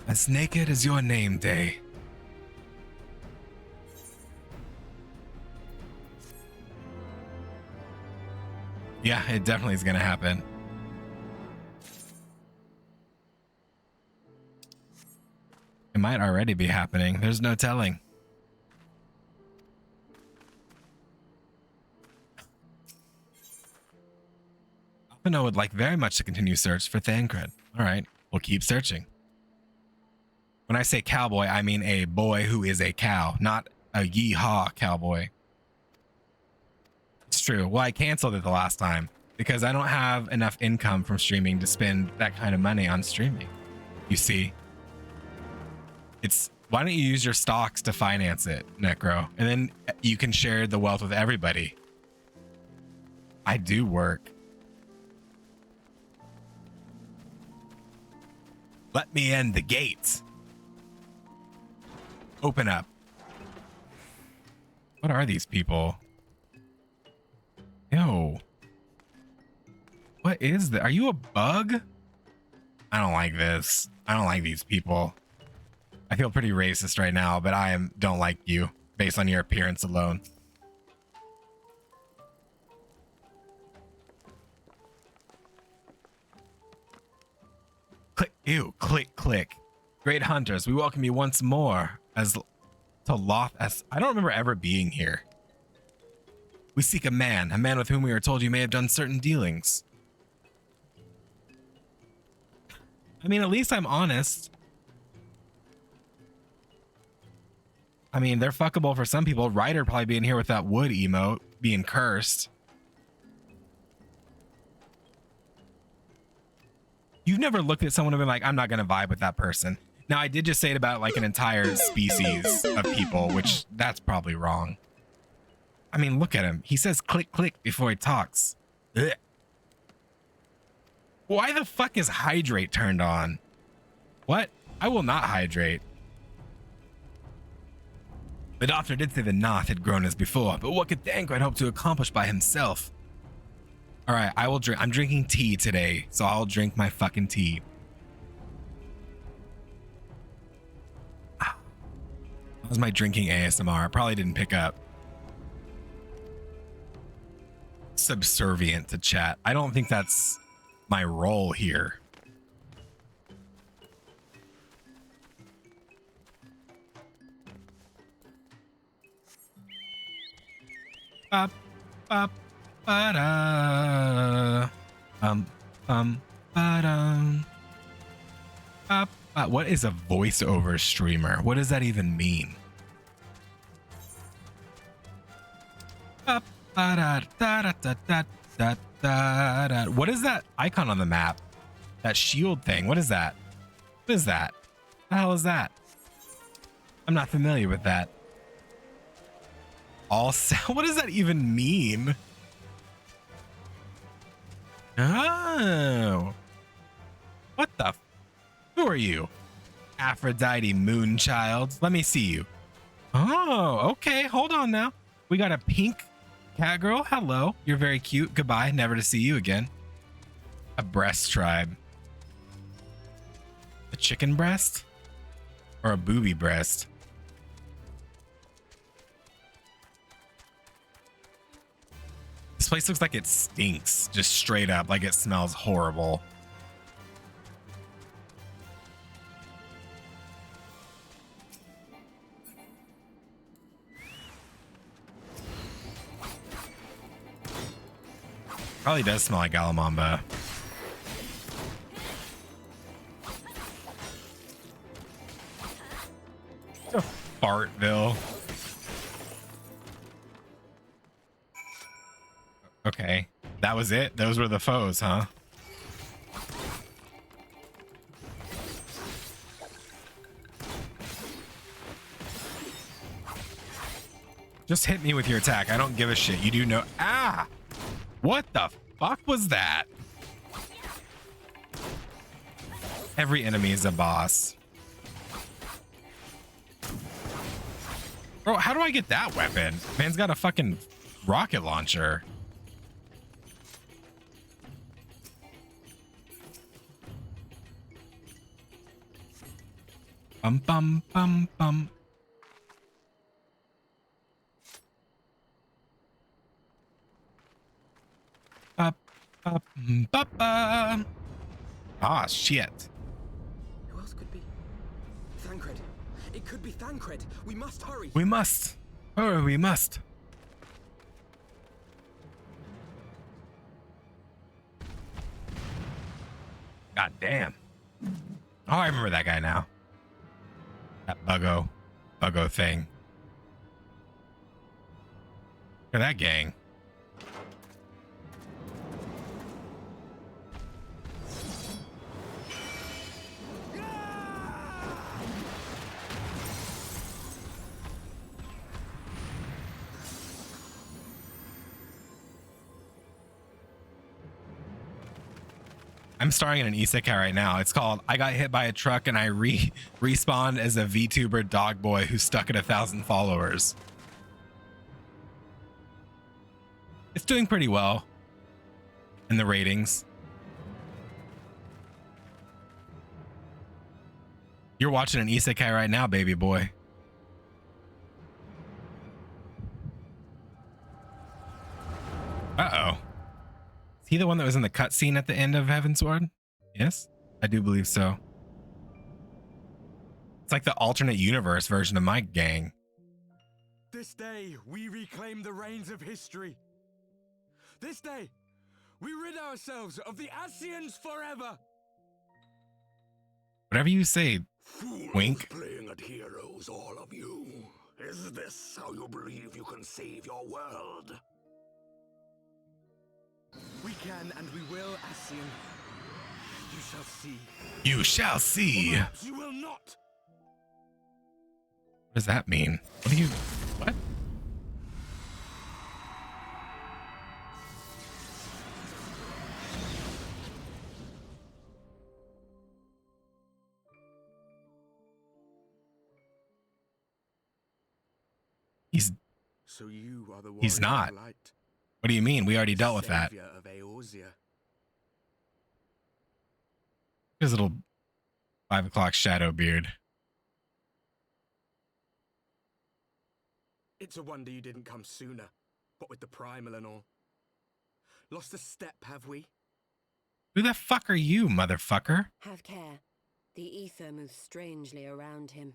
As naked as your name day. Yeah, it definitely is gonna happen. It might already be happening. There's no telling. Alphino would like very much to continue search for Thancred. All right, we'll keep searching. When I say cowboy, I mean a boy who is a cow, not a yeehaw cowboy. It's true. Well, I canceled it the last time because I don't have enough income from streaming to spend that kind of money on streaming. You see? It's why don't you use your stocks to finance it, Necro? And then you can share the wealth with everybody. I do work. Let me in the gates. Open up. What are these people? Yo. What is that? Are you a bug? I don't like this. I don't like these people. I feel pretty racist right now, but don't like you based on your appearance alone. Click, ew, click, click. Great hunters, we welcome you once more to Loth. I don't remember ever being here. We seek a man with whom we are told you may have done certain dealings. I mean, at least I'm honest. I mean, they're fuckable for some people. Ryder probably being here with that wood emote, being cursed. You've never looked at someone and been like, I'm not going to vibe with that person. Now, I did just say it about like an entire species of people, which that's probably wrong. I mean, look at him. He says click, click before he talks. Ugh. Why the fuck is hydrate turned on? What? I will not hydrate. The doctor did say the Noth had grown as before, but what could Thancred hope to accomplish by himself? All right, I will drink. I'm drinking tea today, so I'll drink my fucking tea. That was my drinking ASMR. I probably didn't pick up. Subservient to chat. I don't think that's my role here. Ba, ba, ba-da. Ba-dum. Ba, ba. What is a voiceover streamer? What does that even mean? Ba, ba-da, da, da, da, da, da, da. What is that icon on the map? That shield thing. What is that? What is that? What the hell is that? I'm not familiar with that. All sound. What does that even mean? Oh. What the? Who are you? Aphrodite Moonchild. Let me see you. Oh, okay. Hold on now. We got a pink cat girl. Hello. You're very cute. Goodbye. Never to see you again. A breast tribe. A chicken breast? Or a booby breast? This place looks like it stinks. Just straight up. Like it smells horrible. Probably does smell like Alamamba. Oh, Fartville. Okay, that was it. Those were the foes, huh? Just hit me with your attack. I don't give a shit. You do know. Ah! What the fuck was that? Every enemy is a boss. Bro, how do I get that weapon? Man's got a fucking rocket launcher. Bum bum bum bum. Up, up, up, up. Ah, shit. Who else could be? Thancred. It could be Thancred. We must hurry. We must. Oh, we must. God damn. Oh, I remember that guy now. That buggo thing. Look at that gang. I'm starring in an isekai right now. It's called I Got Hit by a Truck and I respawned as a VTuber dog boy who's stuck at 1,000 followers. It's doing pretty well in the ratings. You're watching an isekai right now, baby boy. Uh-oh. Is he the one that was in the cutscene at the end of Heavensward? Yes, I do believe so. It's like the alternate universe version of my gang. This day, we reclaim the reins of history. This day, we rid ourselves of the Ascians forever. Whatever you say, Fools wink. playing at heroes, all of you. Is this how you believe you can save your world? We can and we will, Ascian. You shall see. You shall see. Or perhaps you will not. What does that mean? What do you... What? So you are the He's warrior not. of light. What do you mean? We already dealt with that. Savior of Eorzea. His little 5 o'clock shadow beard. It's a wonder you didn't come sooner. What with the primal and all. Lost a step, have we? Who the fuck are you, motherfucker? Have care. The ether moves strangely around him.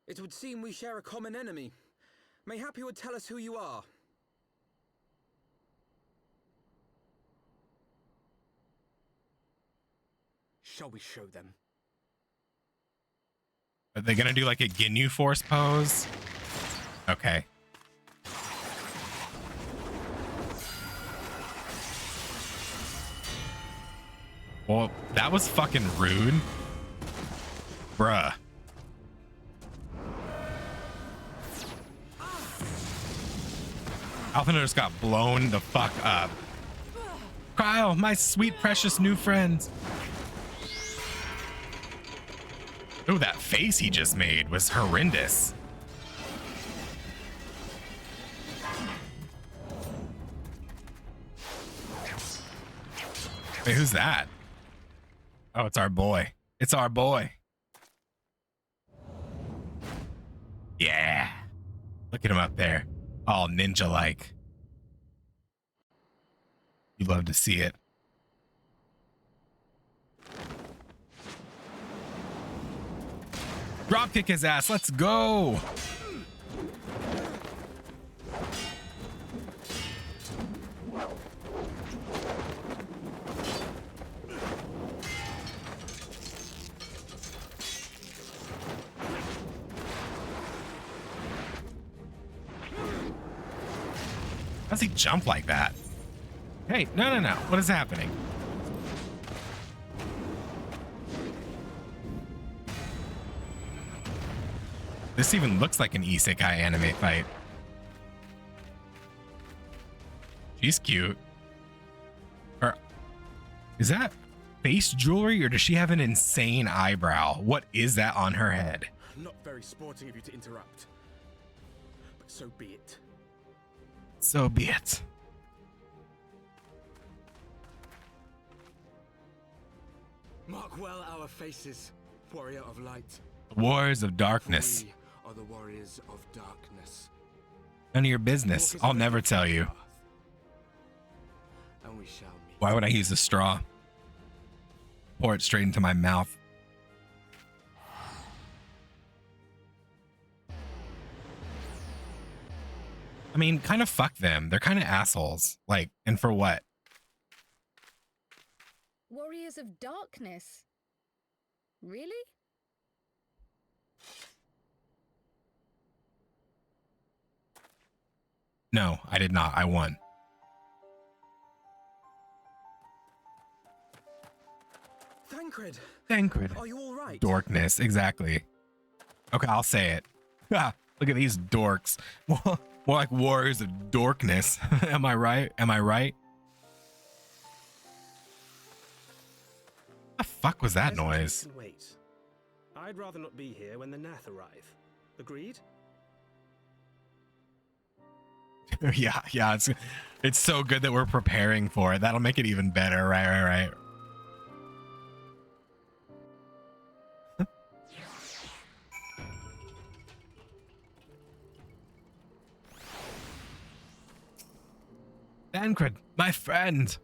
It would seem we share a common enemy. Mayhap you would tell us who you are. Shall we show them? Are they gonna do like a Ginyu Force pose? Okay. Well, that was fucking rude. Bruh. Alpha just got blown the fuck up. Kyle, my sweet, precious new friend. Oh, that face he just made was horrendous. Wait, who's that? Oh, it's our boy. It's our boy. Yeah. Look at him up there. All ninja-like. You love to see it. Dropkick his ass. Let's go. How does he jump like that? Hey, no. What is happening? This even looks like an isekai anime fight. She's cute. Or is that face jewelry, or does she have an insane eyebrow? What is that on her head? Not very sporting of you to interrupt, but so be it. So be it. Mark well our faces, warrior of light. Warriors of darkness. We are the warriors of darkness. None of your business. I'll never tell you. And we shall meet. Why would I use a straw? Pour it straight into my mouth. I mean, kind of fuck them. They're kind of assholes. Like, and for what? Warriors of Darkness? Really? No, I did not. I won. Thancred. Are you all right? Dorkness, exactly. Okay, I'll say it. Ah, look at these dorks. More like warriors of dorkness. Am I right? Am I right? What the fuck was that noise? Wait. I'd rather not be here when the Nath arrive. Agreed? yeah, it's so good that we're preparing for it. That'll make it even better. Right. Thancred, my friend.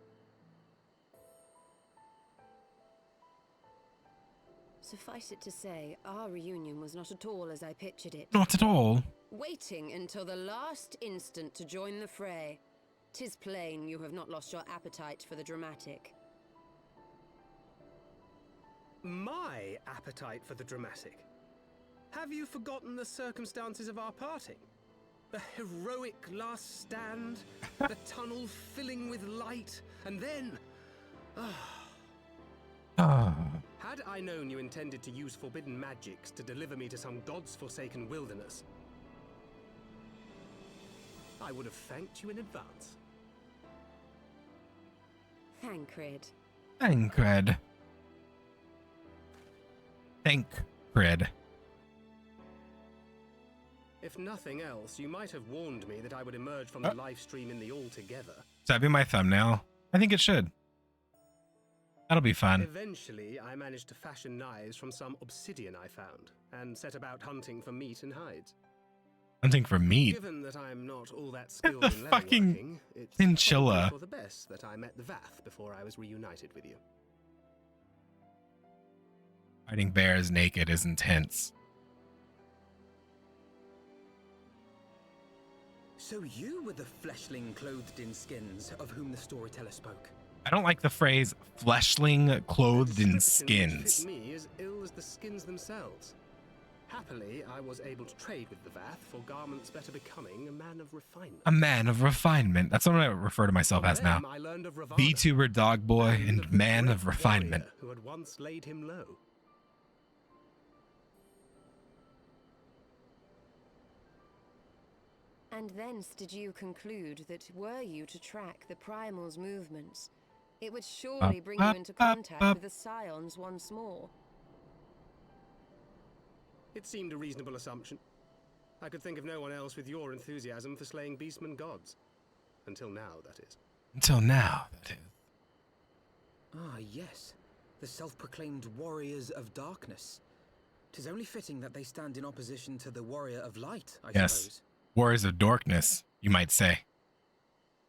Suffice it to say, our reunion was not at all as I pictured it. Not at all. Waiting until the last instant to join the fray. 'Tis plain you have not lost your appetite for the dramatic. My appetite for the dramatic? Have you forgotten the circumstances of our parting? The heroic last stand, the tunnel filling with light, and then... Had I known you intended to use forbidden magics to deliver me to some god's forsaken wilderness, I would have thanked you in advance. Thancred. If nothing else, you might have warned me that I would emerge from the live stream in the Altogether. Should that be my thumbnail? I think it should. That'll be fun. Eventually, I managed to fashion knives from some obsidian I found, and set about hunting for meat and hides. Hunting for meat? Given that I'm not all that skilled The in fucking leatherworking, it's chinchilla. probably for the best that I met the Vath before I was reunited with you. Fighting bears naked is intense. So you were the fleshling clothed in skins of whom the storyteller spoke. I don't like the phrase fleshling clothed in Description which skins. fit me as ill as the skins themselves. Happily, I was able to trade with the Vath for garments better becoming a man of refinement. A man of refinement. That's what I refer to myself as now. I learned of Ravana, VTuber dog boy and of the man great of refinement. warrior who had once laid him low. And thence did you conclude that were you to track the Primal's movements, it would surely bring you into contact with the Scions once more. It seemed a reasonable assumption. I could think of no one else with your enthusiasm for slaying beastmen gods. Until now, that is. Until now, that is. Ah, yes. The self-proclaimed warriors of darkness. 'Tis only fitting that they stand in opposition to the warrior of light, I suppose. Warriors of darkness, you might say.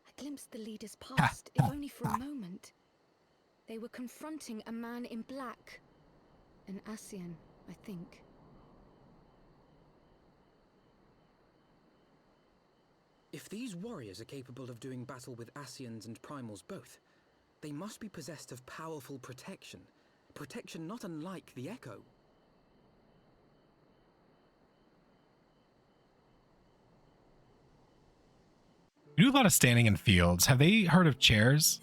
I glimpsed the leader's past, if only for a moment. They were confronting a man in black. An Ascian, I think. If these warriors are capable of doing battle with Ascians and Primals both, they must be possessed of powerful protection. Protection not unlike the Echo. We do a lot of standing in fields. Have they heard of chairs?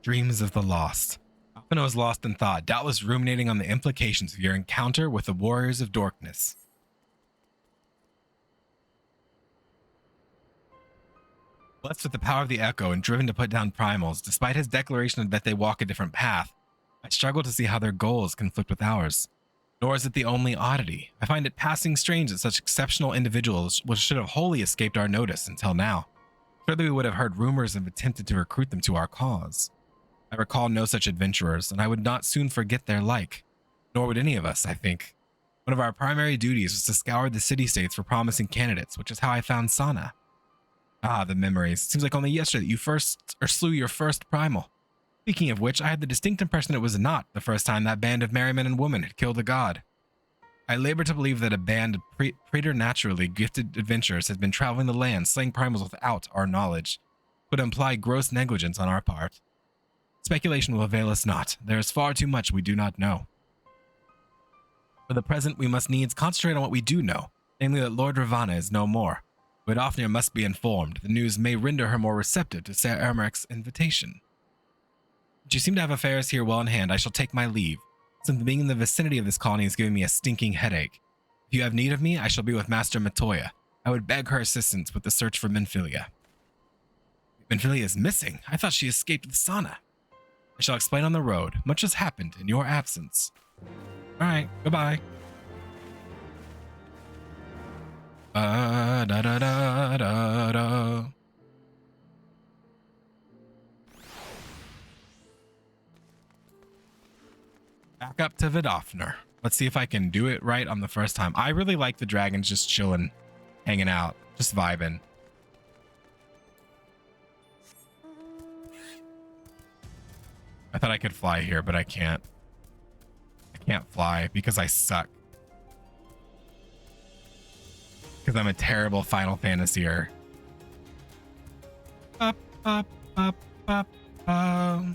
Dreams of the lost. Often I was lost in thought, doubtless ruminating on the implications of your encounter with the warriors of darkness. Blessed with the power of the Echo and driven to put down primals, despite his declaration that they walk a different path, I struggle to see how their goals conflict with ours. Nor is it the only oddity. I find it passing strange that such exceptional individuals should have wholly escaped our notice until now. Surely we would have heard rumors and attempted to recruit them to our cause. I recall no such adventurers, and I would not soon forget their like. Nor would any of us, I think. One of our primary duties was to scour the city-states for promising candidates, which is how I found Sana. Ah, the memories. Seems like only yesterday that you slew your first primal. Speaking of which, I had the distinct impression it was not the first time that band of merry men and women had killed a god. I labor to believe that a band of preternaturally gifted adventurers has been traveling the land, slaying primals without our knowledge. It would imply gross negligence on our part. Speculation will avail us not. There is far too much we do not know. For the present, we must needs concentrate on what we do know, namely that Lord Ravana is no more. But Ofnir must be informed. The news may render her more receptive to Ser Ermarich's invitation. But you seem to have affairs here well in hand. I shall take my leave, since being in the vicinity of this colony is giving me a stinking headache. If you have need of me, I shall be with Master Matoya. I would beg her assistance with the search for Minfilia. Minfilia is missing. I thought she escaped with Sana. I shall explain on the road. Much has happened in your absence. All right, goodbye. Da da da da da. Back up to Vidofnir. Let's see if I can do it right on the first time. I really like the dragons just chilling, hanging out, just vibing. I thought I could fly here, but I can't. I can't fly because I suck. Because I'm a terrible Final Fantasyer. Up, up, up, up, up.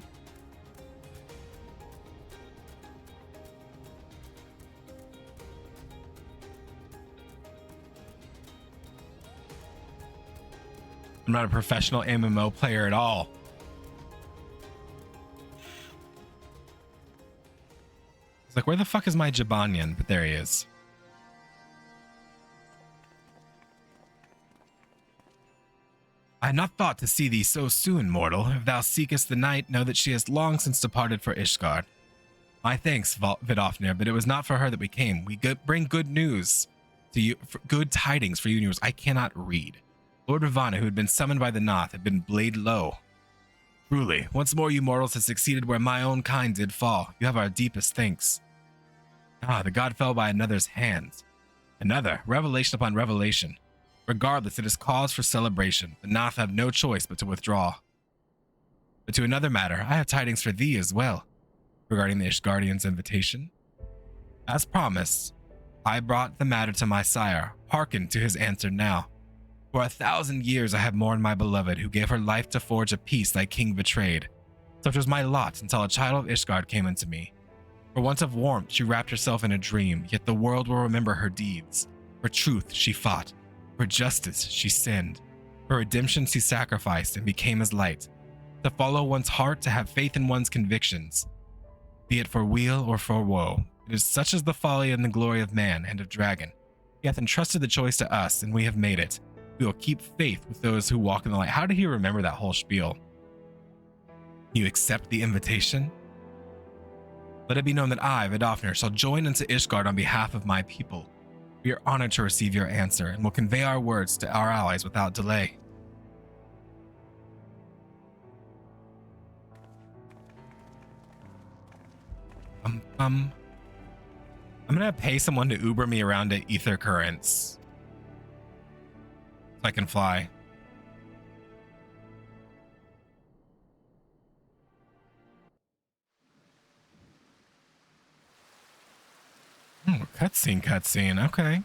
I'm not a professional MMO player at all. It's like, where the fuck is my Jabanian? But there he is. I had not thought to see thee so soon, mortal. If thou seekest the night, know that she has long since departed for Ishgard. My thanks, Vidofnir, but it was not for her that we came. We bring good news to you, good tidings for you and yours. I cannot read. Lord Ravana, who had been summoned by the Noth, had been laid low. Truly, once more you mortals have succeeded where my own kind did fall. You have our deepest thanks. Ah, the god fell by another's hands. Another, revelation upon revelation. Regardless, it is cause for celebration. The Noth have no choice but to withdraw. But to another matter, I have tidings for thee as well, regarding the Ishgardian's invitation. As promised, I brought the matter to my sire. Hearken to his answer now. For 1,000 years I have mourned my beloved, who gave her life to forge a peace thy king betrayed. Such was my lot until a child of Ishgard came unto me. For want of warmth she wrapped herself in a dream, yet the world will remember her deeds. For truth she fought, for justice she sinned, for redemption she sacrificed and became as light. To follow one's heart, to have faith in one's convictions, be it for weal or for woe. It is such as the folly and the glory of man and of dragon. He hath entrusted the choice to us, and we have made it. We will keep faith with those who walk in the light. How did he remember that whole spiel? You accept the invitation? Let it be known that I, Vidofnir, shall join unto Ishgard on behalf of my people. We are honored to receive your answer, and will convey our words to our allies without delay. I'm gonna pay someone to Uber me around to ether currents so I can fly. Cutscene. Okay.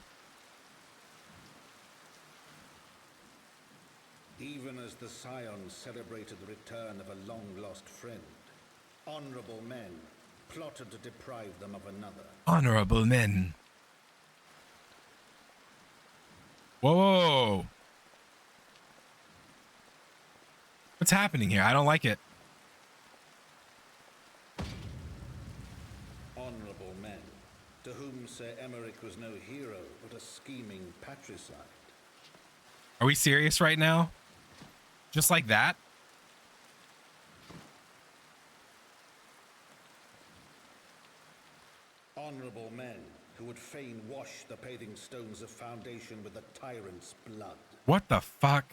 Even as the Scions celebrated the return of a long-lost friend, honorable men plotted to deprive them of another. Honorable men. Whoa. What's happening here? I don't like it. Honorable men, to whom Sir Emmerich was no hero, but a scheming patricide. Are we serious right now? Just like that? Honorable men who would fain wash the paving stones of foundation with the tyrant's blood. What the fuck?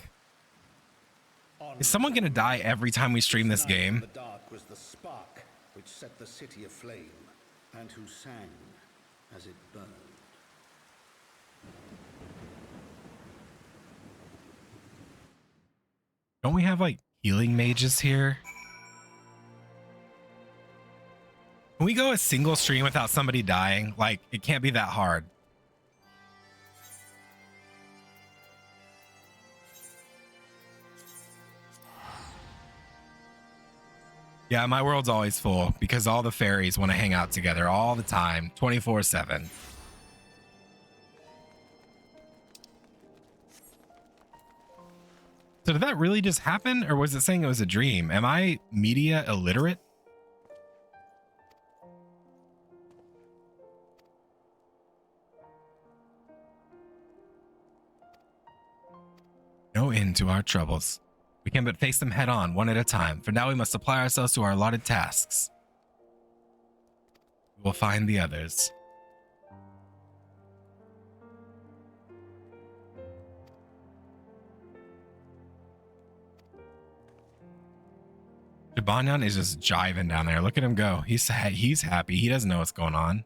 Is someone gonna die every time we stream this game? The dark was the spark which set the city aflame, and who sang as it burned. Don't we have like healing mages here? Can we go a single stream without somebody dying? Like, it can't be that hard. Yeah, my world's always full because all the fairies want to hang out together all the time, 24/7. So did that really just happen, or was it saying it was a dream? Am I media illiterate? No end to our troubles. We can but face them head on, one at a time. For now we must apply ourselves to our allotted tasks. We will find the others. Jibanyan is just jiving down there. Look at him go. He's happy. He doesn't know what's going on.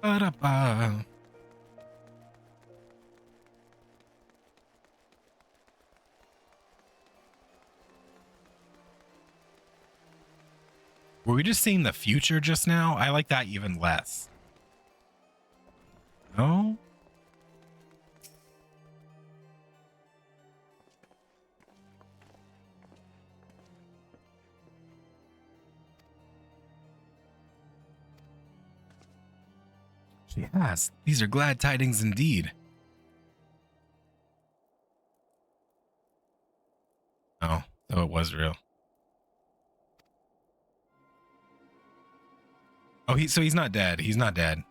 Ba-da-ba. Were we just seeing the future just now? I like that even less. No? She has. These are glad tidings indeed. Oh, so it was real. Oh, so he's not dead. He's not dead.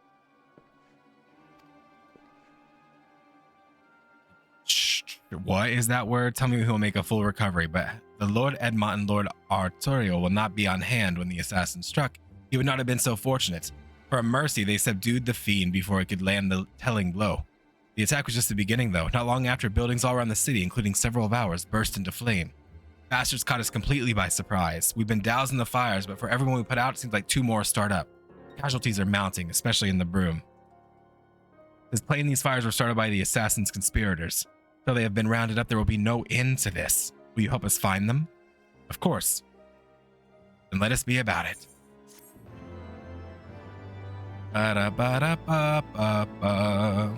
Shh, what is that word? Tell me who will make a full recovery. But the Lord Edmont and Lord Arturiel will not be on hand when the assassin struck. He would not have been so fortunate. For a mercy, they subdued the fiend before it could land the telling blow. The attack was just the beginning, though. Not long after, buildings all around the city, including several of ours, burst into flame. Bastards caught us completely by surprise. We've been doused in the fires, but for everyone we put out, it seems like 2 more start up. Casualties are mounting, especially in the Broom. It's plain these fires were started by the assassin's conspirators. Till they have been rounded up, there will be no end to this. Will you help us find them? Of course. Then let us be about it. Ba-da-ba-da-ba-ba-ba.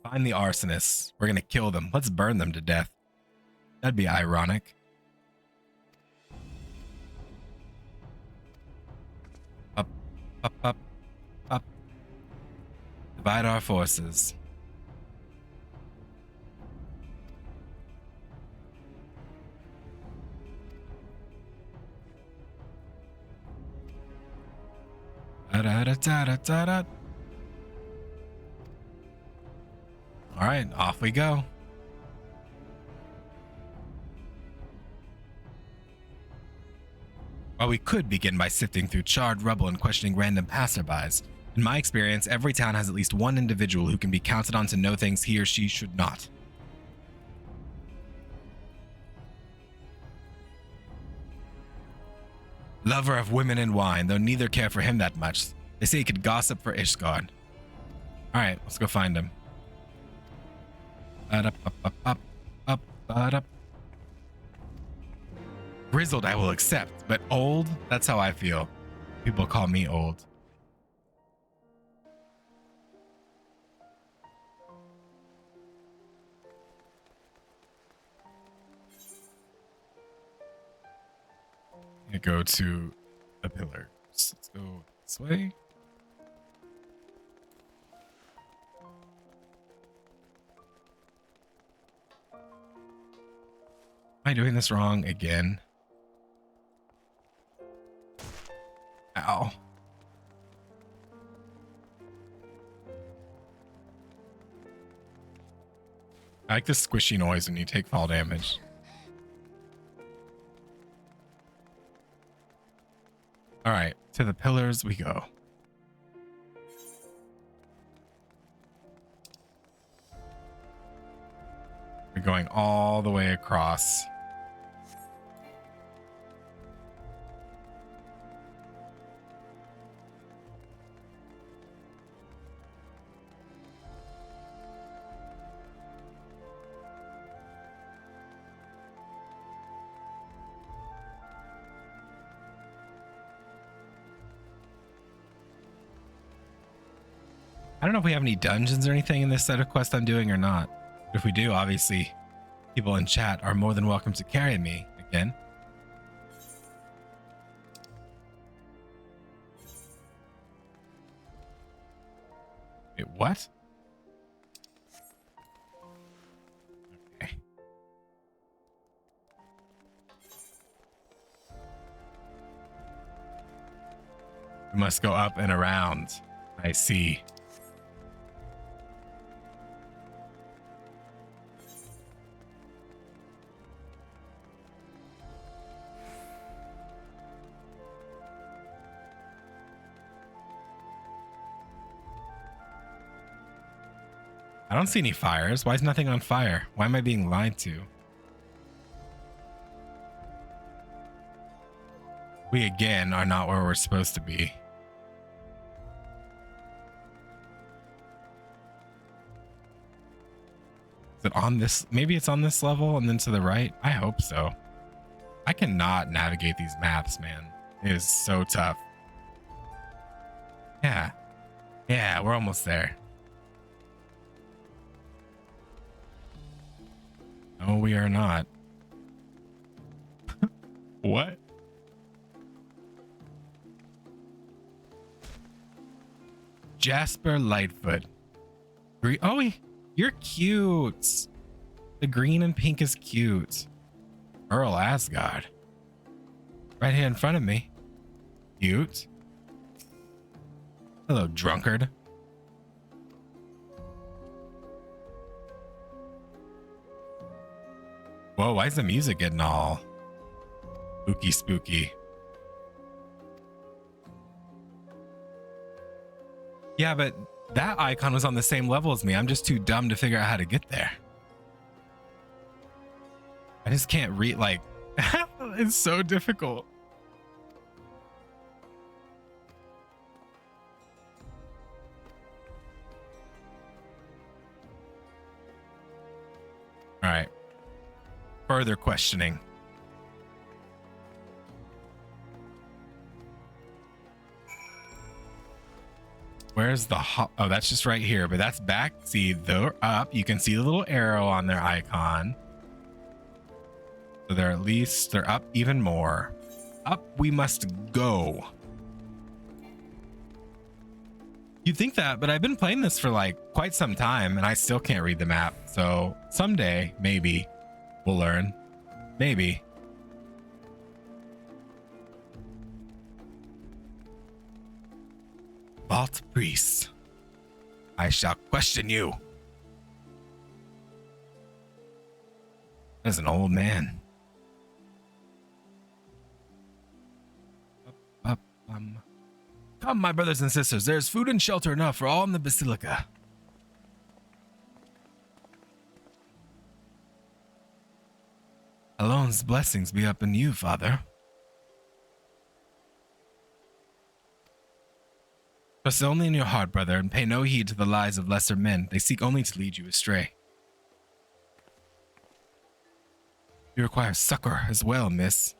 Find the arsonists. We're gonna kill them. Let's burn them to death. That'd be ironic. Up, up, up, up. Divide our forces. Da-da-da-da-da-da. All right, off we go. Well, we could begin by sifting through charred rubble and questioning random passerbys. In my experience, every town has at least one individual who can be counted on to know things he or she should not. Lover of women and wine, though neither care for him that much. They say he could gossip for Ishgard. All right, let's go find him. Up. Grizzled, I will accept, but old, that's how I feel. People call me old. I go to the pillars. Let's go this way. Am I doing this wrong again? Ow. I like the squishy noise when you take fall damage. All right, to the pillars we go. We're going all the way across. I don't know if we have any dungeons or anything in this set of quests I'm doing or not. But if we do, obviously, people in chat are more than welcome to carry me again. Wait, what? Okay. We must go up and around. I see. I don't see any fires. Why is nothing on fire? Why am I being lied to? We again are not where we're supposed to be. Is it on this? Maybe it's on this level and then to the right? I hope so. I cannot navigate these maps, man. It is so tough. Yeah. Yeah, we're almost there. No, we are not. What? Jasper Lightfoot. Oh, you're cute. The green and pink is cute. Earl Asgard. Right here in front of me. Cute. Hello, drunkard. Whoa, why is the music getting all spooky? Yeah, but that icon was on the same level as me. I'm just too dumb to figure out how to get there. I just can't read, like, it's so difficult. further questioning. Where's the oh, that's just right here, but that's back. See, they're up. You can see the little arrow on their icon. So they're up even more. Up we must go. You'd think that, but I've been playing this for like quite some time and I still can't read the map. So someday, maybe we'll learn. Maybe. Vault priest, I shall question you. As an old man. Come, my brothers and sisters, there's food and shelter enough for all in the basilica. Alone's blessings be upon you, Father. Trust only in your heart, brother, and pay no heed to the lies of lesser men. They seek only to lead you astray. You require succor as well, miss.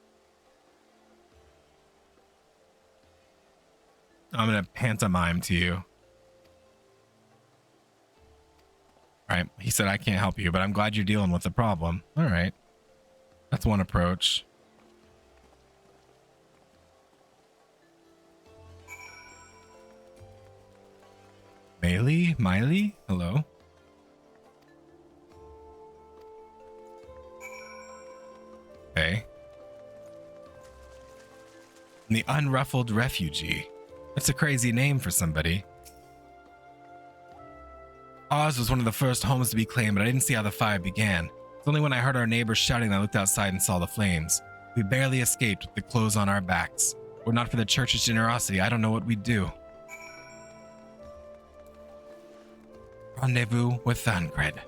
I'm gonna pantomime to you. Alright, he said I can't help you, but I'm glad you're dealing with the problem. Alright. That's one approach. Miley? Hello? Okay. The unruffled refugee. That's a crazy name for somebody. Ours was one of the first homes to be claimed, but I didn't see how the fire began. It's only when I heard our neighbors shouting that I looked outside and saw the flames. We barely escaped with the clothes on our backs. Were it not for the church's generosity, I don't know what we'd do. Rendezvous with Thancred.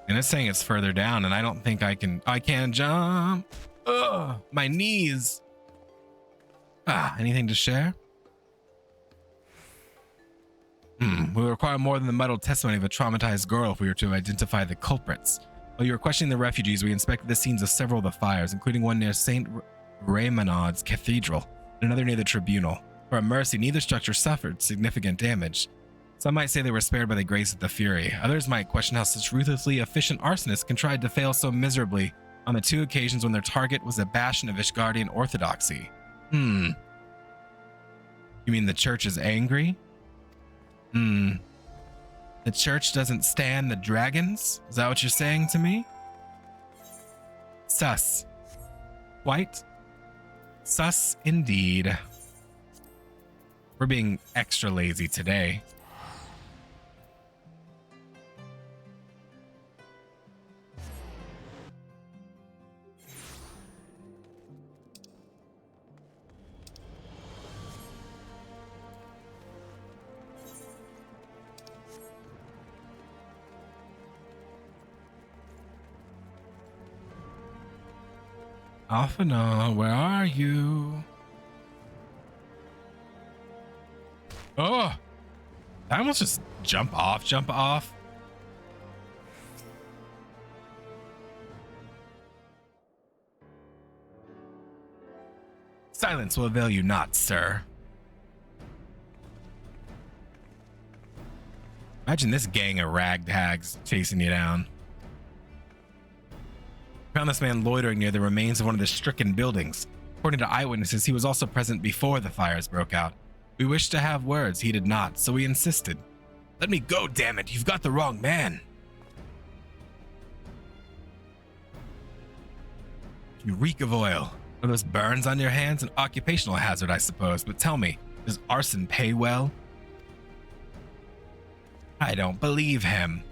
And it's saying it's further down, and I don't think I can't jump. Ugh, my knees. Anything to share? We require more than the muddled testimony of a traumatized girl if we were to identify the culprits. While you were questioning the refugees, we inspected the scenes of several of the fires, including one near St. Raymonad's Cathedral and another near the Tribunal. For our mercy, neither structure suffered significant damage. Some might say they were spared by the grace of the Fury. Others might question how such ruthlessly efficient arsonists contrived to fail so miserably on the two occasions when their target was a bastion of Ishgardian orthodoxy. You mean the church is angry? The church doesn't stand the dragons? Is that what you're saying to me? Sus. Quite sus indeed. We're being extra lazy today. Alphana, where are you? Oh, I almost just jump off. Silence will avail you not, sir. Imagine this gang of ragtags chasing you down. Found this man loitering near the remains of one of the stricken buildings. According to eyewitnesses, he was also present before the fires broke out. We wished to have words, he did not, so we insisted. Let me go, damn it, you've got the wrong man. You reek of oil. Are those burns on your hands? An occupational hazard, I suppose, but tell me, does arson pay well? I don't believe him.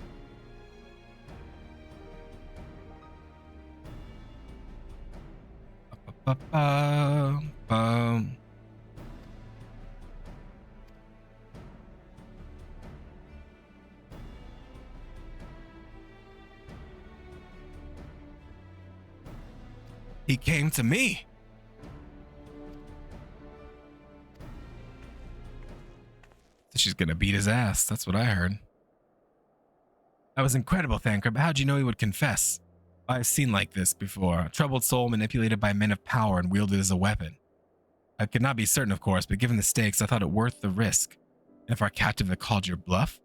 He came to me. She's gonna beat his ass. That's what I heard. That was incredible, Thancred, but how'd you know he would confess? I've seen like this before. A troubled soul manipulated by men of power and wielded as a weapon. I could not be certain, of course, but given the stakes, I thought it worth the risk. And if our captive had called your bluff?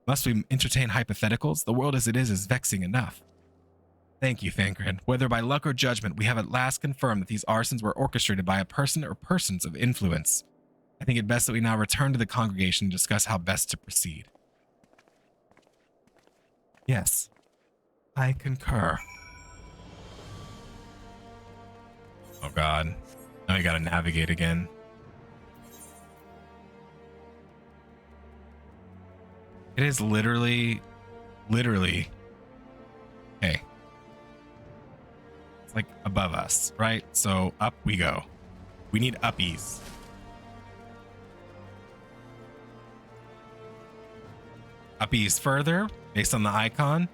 Must we entertain hypotheticals? The world as it is vexing enough. Thank you, Thancred. Whether by luck or judgment, we have at last confirmed that these arsons were orchestrated by a person or persons of influence. I think it best that we now return to the congregation and discuss how best to proceed. Yes, I concur. Oh god. Now you gotta navigate again. It is literally, hey. It's like above us, right? So up we go. We need uppies. Uppies further, based on the icon.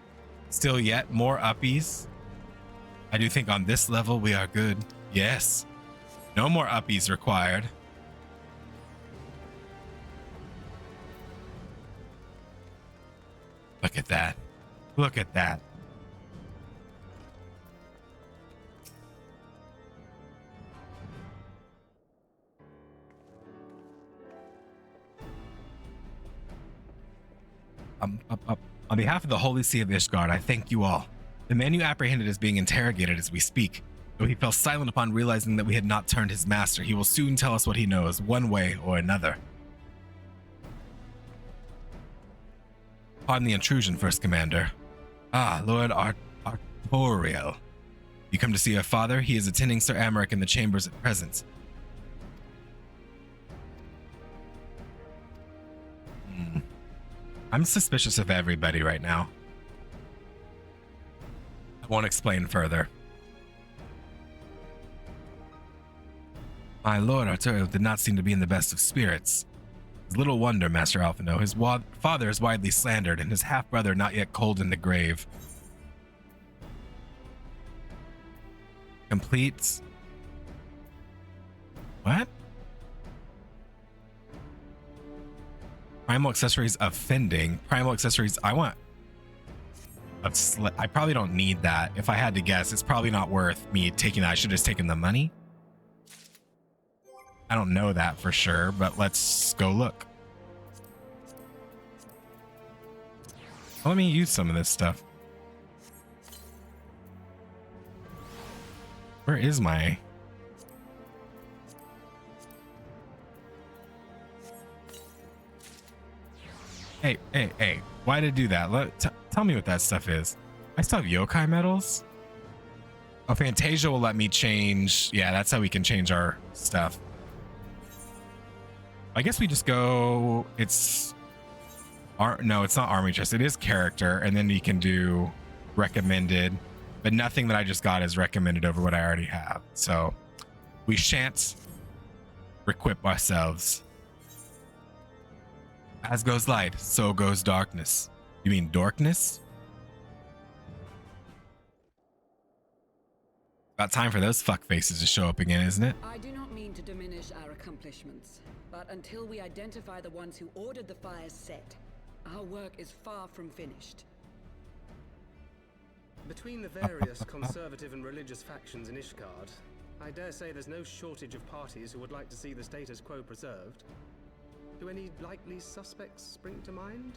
Still yet more uppies. I do think on this level we are good. Yes. No more uppies required. Look at that. Look at that. On behalf of the Holy See of Ishgard, I thank you all. The man you apprehended is being interrogated as we speak. Though he fell silent upon realizing that we had not turned his master, he will soon tell us what he knows, one way or another. Pardon the intrusion, First Commander. Ah, Lord Artoriel. You come to see your father? He is attending Sir Amaric in the chambers at present. I'm suspicious of everybody right now. I won't explain further. My Lord Arturo did not seem to be in the best of spirits. It's little wonder, Master Alphino. His father is widely slandered, and his half-brother not yet cold in the grave. Completes. What? Primal accessories offending. Primal accessories, I want. I probably don't need that. If I had to guess, it's probably not worth me taking that. I should have just taken the money. I don't know that for sure, but let's go look. Let me use some of this stuff. Where is my... Hey, why did I do that? Tell me what that stuff is. I still have yokai medals? Oh, Fantasia will let me change. Yeah, that's how we can change our stuff. I guess we just go, no, it's not army chest. It is character. And then you can do recommended, but nothing that I just got is recommended over what I already have. So we shan't equip ourselves. As goes light, so goes darkness. You mean darkness? About time for those fuck faces to show up again, isn't it? I do not mean to diminish our accomplishments, but until we identify the ones who ordered the fires set, our work is far from finished. Between the various conservative and religious factions in Ishgard, I dare say there's no shortage of parties who would like to see the status quo preserved. Do any likely suspects spring to mind?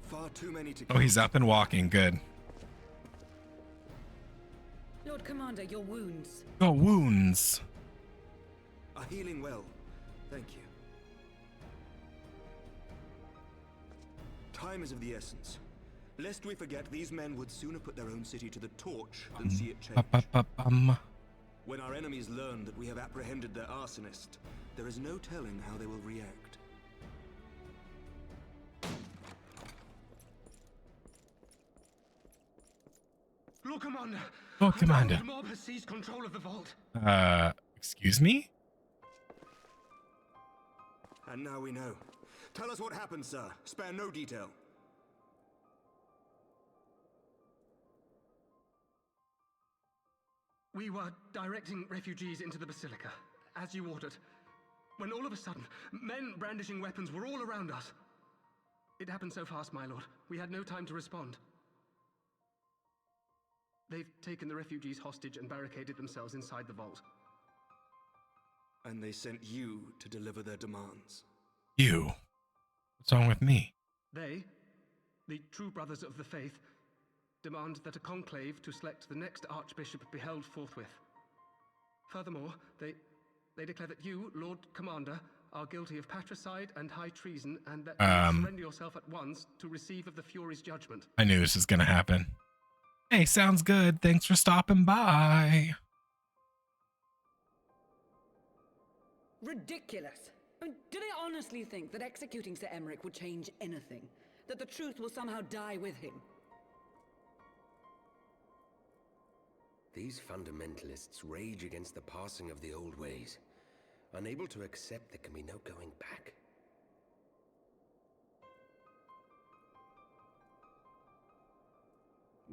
Far too many to... Oh, he's up and walking. Good. Lord Commander, your wounds. Oh, wounds. Are healing well. Thank you. Time is of the essence. Lest we forget, these men would sooner put their own city to the torch than see it change. When our enemies learn that we have apprehended their arsonist, there is no telling how they will react. Lord Commander! Lord Commander. The mob has seized control of the vault. Excuse me? And now we know. Tell us what happened, sir. Spare no detail. We were directing refugees into the Basilica, as you ordered, when all of a sudden, men brandishing weapons were all around us. It happened so fast, my lord. We had no time to respond. They've taken the refugees hostage and barricaded themselves inside the vault. And they sent you to deliver their demands. You? What's wrong with me? They, the true brothers of the faith, demand that a conclave to select the next archbishop be held forthwith. Furthermore, they declare that you, Lord Commander, are guilty of patricide and high treason, and that you surrender yourself at once to receive of the Fury's judgment. I knew this was gonna happen. Hey, sounds good. Thanks for stopping by. Ridiculous. I mean, do they honestly think that executing Sir Emmerich would change anything? That the truth will somehow die with him? These fundamentalists rage against the passing of the old ways, unable to accept there can be no going back.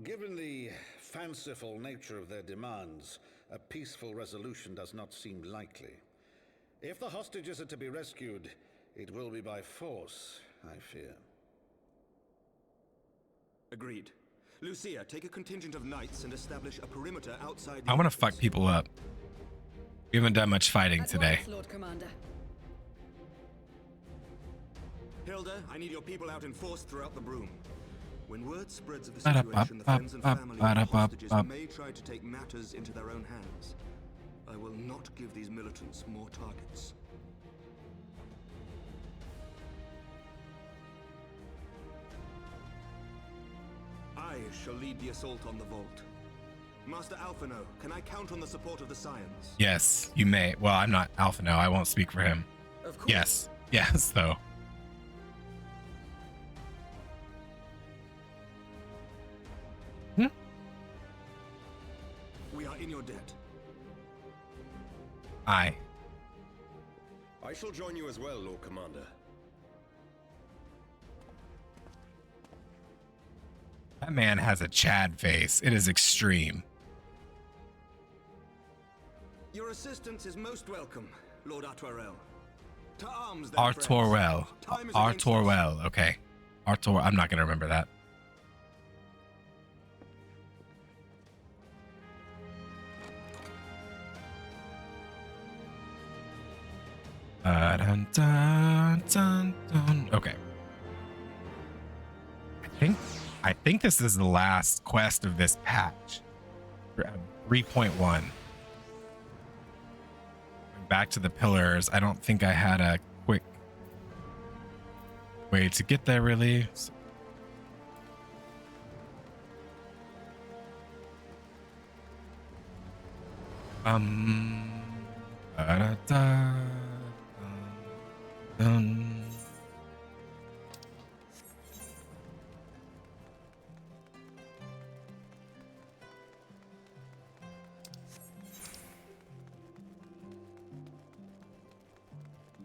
Given the fanciful nature of their demands, a peaceful resolution does not seem likely. If the hostages are to be rescued, it will be by force, I fear. Agreed. Lucia, take a contingent of knights and establish a perimeter outside. I want to fuck people up. We haven't done much fighting today. Lord Commander. Hilda, I need your people out in force throughout the Broom. When word spreads of the situation, the friends and family of the hostages may try to take matters into their own hands. I will not give these militants more targets. I shall lead the assault on the vault. Master Alphino, can I count on the support of the Scions? Yes, you may. Well, I'm not Alphino. I won't speak for him. Of course. Yes. Yes, though. We are in your debt. Aye. I shall join you as well, Lord Commander. That man has a Chad face. It is extreme. Your assistance is most welcome, Lord Artorel. To arms, then, Artorel. Time is against us. Artorel. Okay. Artor. I'm not going to remember that. Dun, dun, dun, dun. Okay. I think this is the last quest of this patch. 3.1. Back to the pillars. I don't think I had a quick way to get there, really. So dun.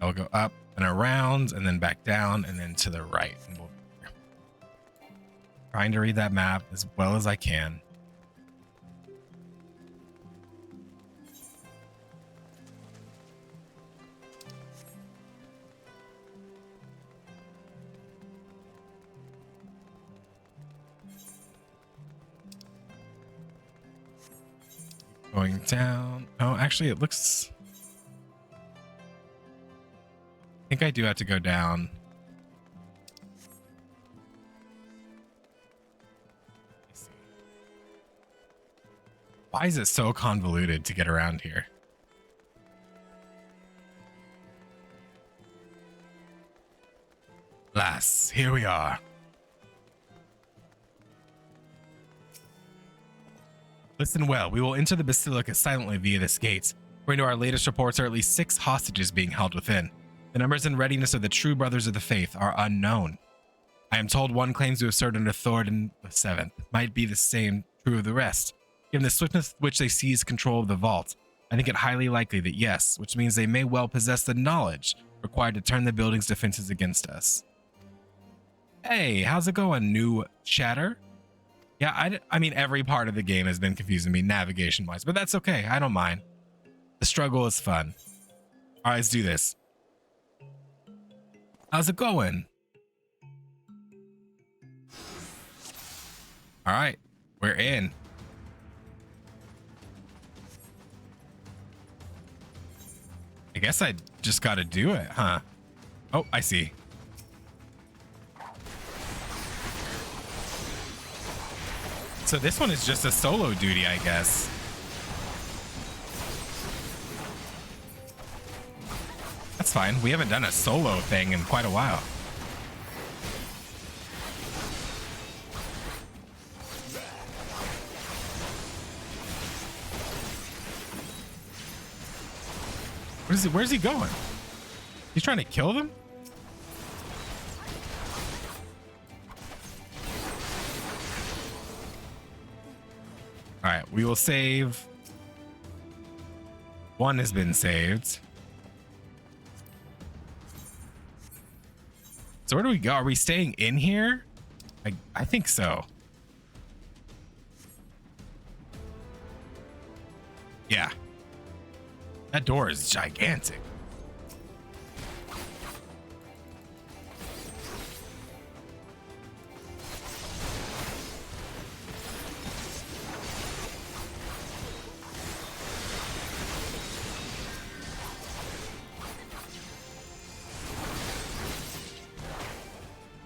I'll go up and around and then back down and then to the right. And trying to read that map as well as I can. Going down. Oh, actually, it looks... I think I do have to go down. Why is it so convoluted to get around here? Lass, here we are. Listen well, we will enter the Basilica silently via this gate. According to our latest reports, there are at least 6 hostages being held within. The numbers and readiness of the true brothers of the faith are unknown. I am told one claims to have served under Thoradin VII. Might be the same true of the rest. Given the swiftness with which they seized control of the vault, I think it highly likely that yes, which means they may well possess the knowledge required to turn the building's defenses against us. Hey, how's it going, new chatter? Yeah, I mean, every part of the game has been confusing me navigation-wise, but that's okay. I don't mind. The struggle is fun. All right, let's do this. How's it going? All right, we're in. I guess I just got to do it, huh? Oh, I see. So this one is just a solo duty, I guess. That's fine. We haven't done a solo thing in quite a while. Where's he going? He's trying to kill them? All right, we will save. One has been saved. So where do we go? Are we staying in here? I think so. Yeah. That door is gigantic.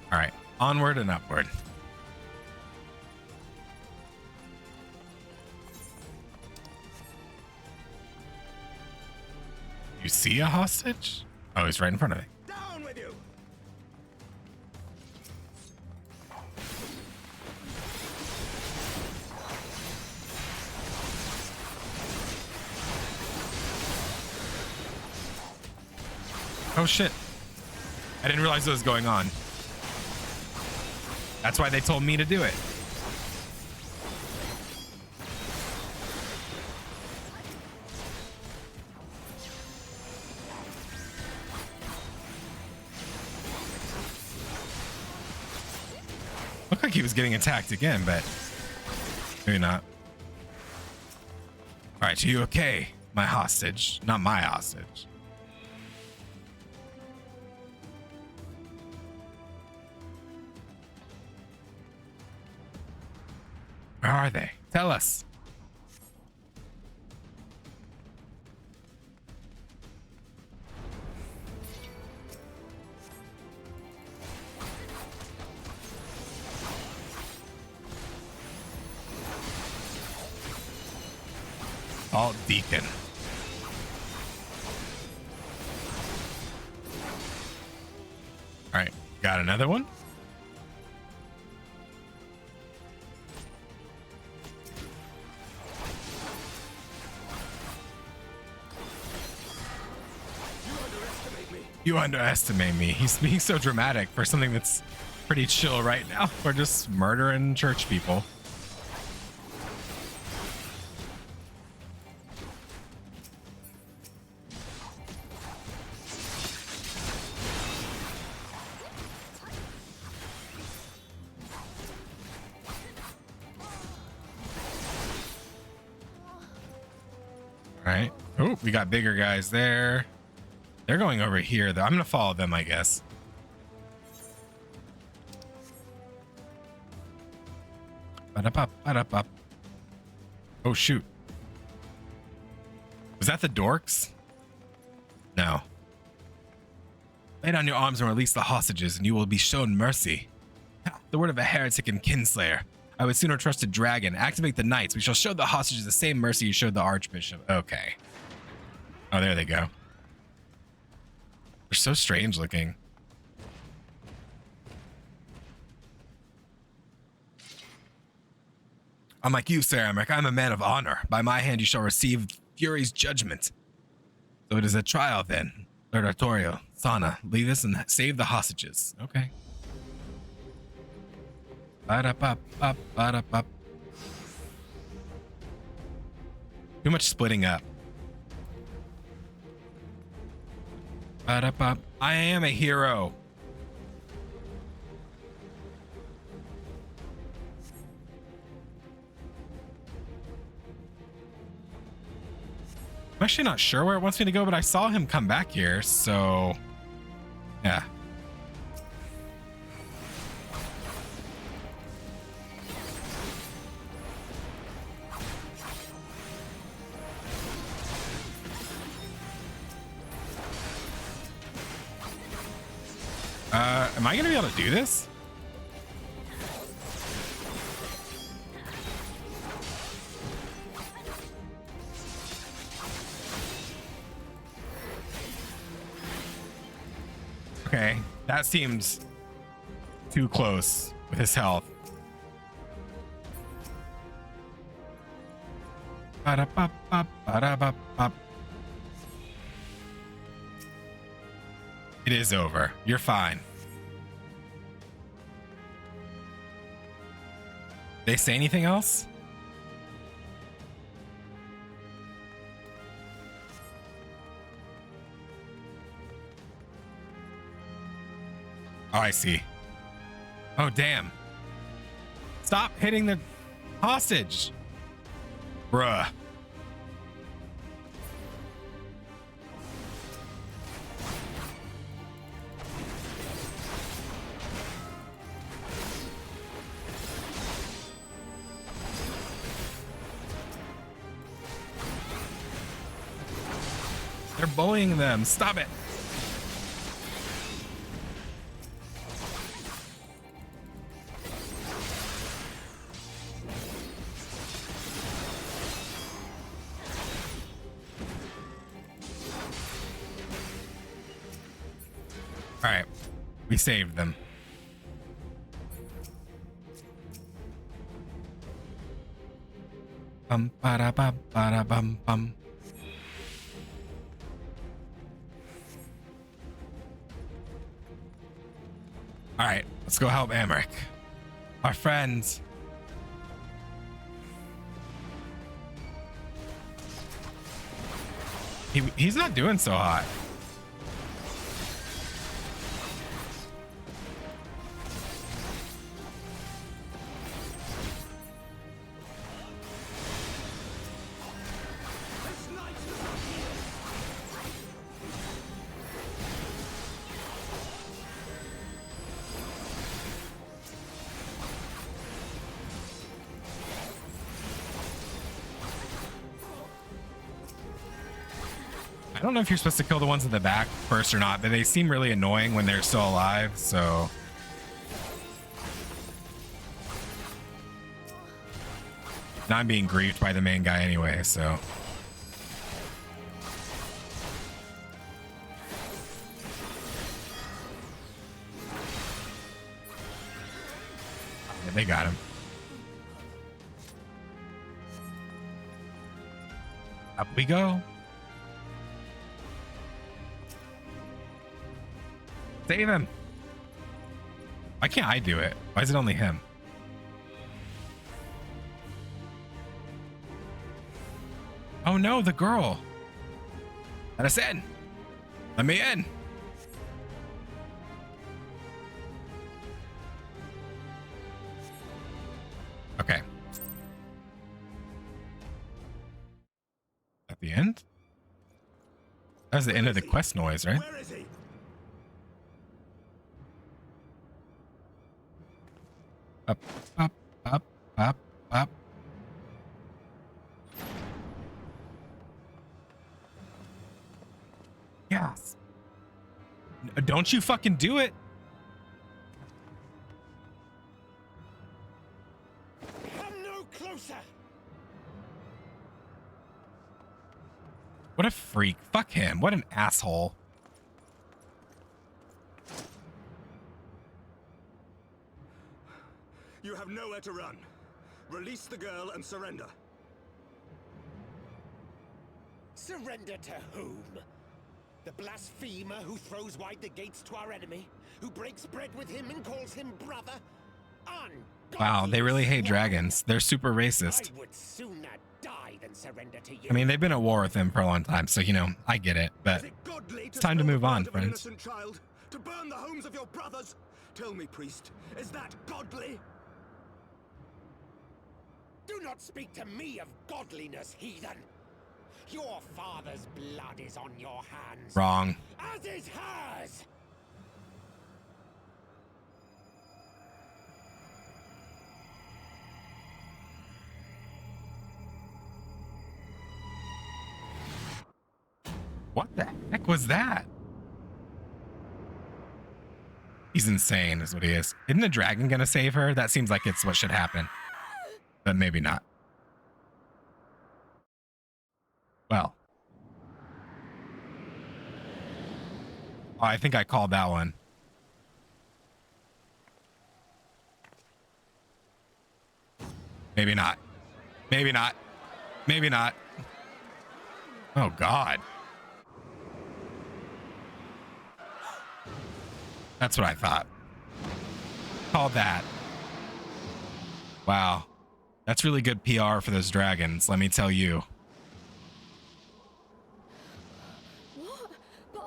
All right, onward and upward. You see a hostage? Oh, he's right in front of me. Down with you! Oh shit. I didn't realize what was going on. That's why they told me to do it. Looked like he was getting attacked again, but maybe not. All right, are you okay? My hostage, not my hostage. Where are they? Tell us. Alt Deacon. All right, got another one. You underestimate me. He's being so dramatic for something that's pretty chill right now. We're just murdering church people. All right. Oh, we got bigger guys there. They're going over here, though. I'm going to follow them, I guess. Ba-da-bop, ba-da-bop. Oh, shoot. Was that the dorks? No. Lay down your arms and release the hostages, and you will be shown mercy. The word of a heretic and kinslayer. I would sooner trust a dragon. Activate the knights. We shall show the hostages the same mercy you showed the archbishop. Okay. Oh, there they go. They're so strange looking. Unlike you, Saramek, I'm a man of honor. By my hand you shall receive Fury's judgment. So it is a trial then. Lord Artorio, Sana, leave us and save the hostages. Okay. Ba-da-bop, bop, ba-da-bop. Too much splitting up. Ba-da-bop. I am a hero. I'm actually not sure where it wants me to go, but I saw him come back here, so yeah. Am I gonna be able to do this? Okay, that seems too close with his health. Ba-da-ba-ba-ba-da-ba-ba. It is over. You're fine. They say anything else? Oh, I see. Oh, damn. Stop hitting the hostage. Bruh. They're bullying them. Stop it. All right. We saved them. Bum ba da bum bum. All right, let's go help Amric. Our friends. He's not doing so hot. I don't know if you're supposed to kill the ones in the back first or not, but they seem really annoying when they're still alive, so. Now I'm being griefed by the main guy anyway, so. Yeah, they got him. Up we go. Save him. Why can't I do it? Why is it only him? Oh no, the girl. Let us in. Let me in. Okay. At the end? That was the end of the quest noise, right? Where is he? Up, up, up, up, up. Yes. Don't you fucking do it. Come no closer. What a freak. Fuck him. What an asshole. You have nowhere to run. Release the girl and surrender. Surrender to whom? The blasphemer who throws wide the gates to our enemy? Who breaks bread with him and calls him brother? Wow, they really hate dragons. They're super racist. I would sooner die than surrender to you. I mean, they've been at war with him for a long time, so, you know, I get it, but it's time to move on, friends. Innocent child, to burn the homes of your brothers? Tell me, priest, is that godly? Do not speak to me of godliness, heathen! Your father's blood is on your hands. Wrong. As is hers! What the heck was that? He's insane is what he is. Isn't the dragon gonna save her? That seems like it's what should happen. But maybe not. Well. Oh, I think I called that one. Maybe not. Maybe not. Maybe not. Oh, God. That's what I thought. Called that. Wow. That's really good PR for those dragons, let me tell you. What? But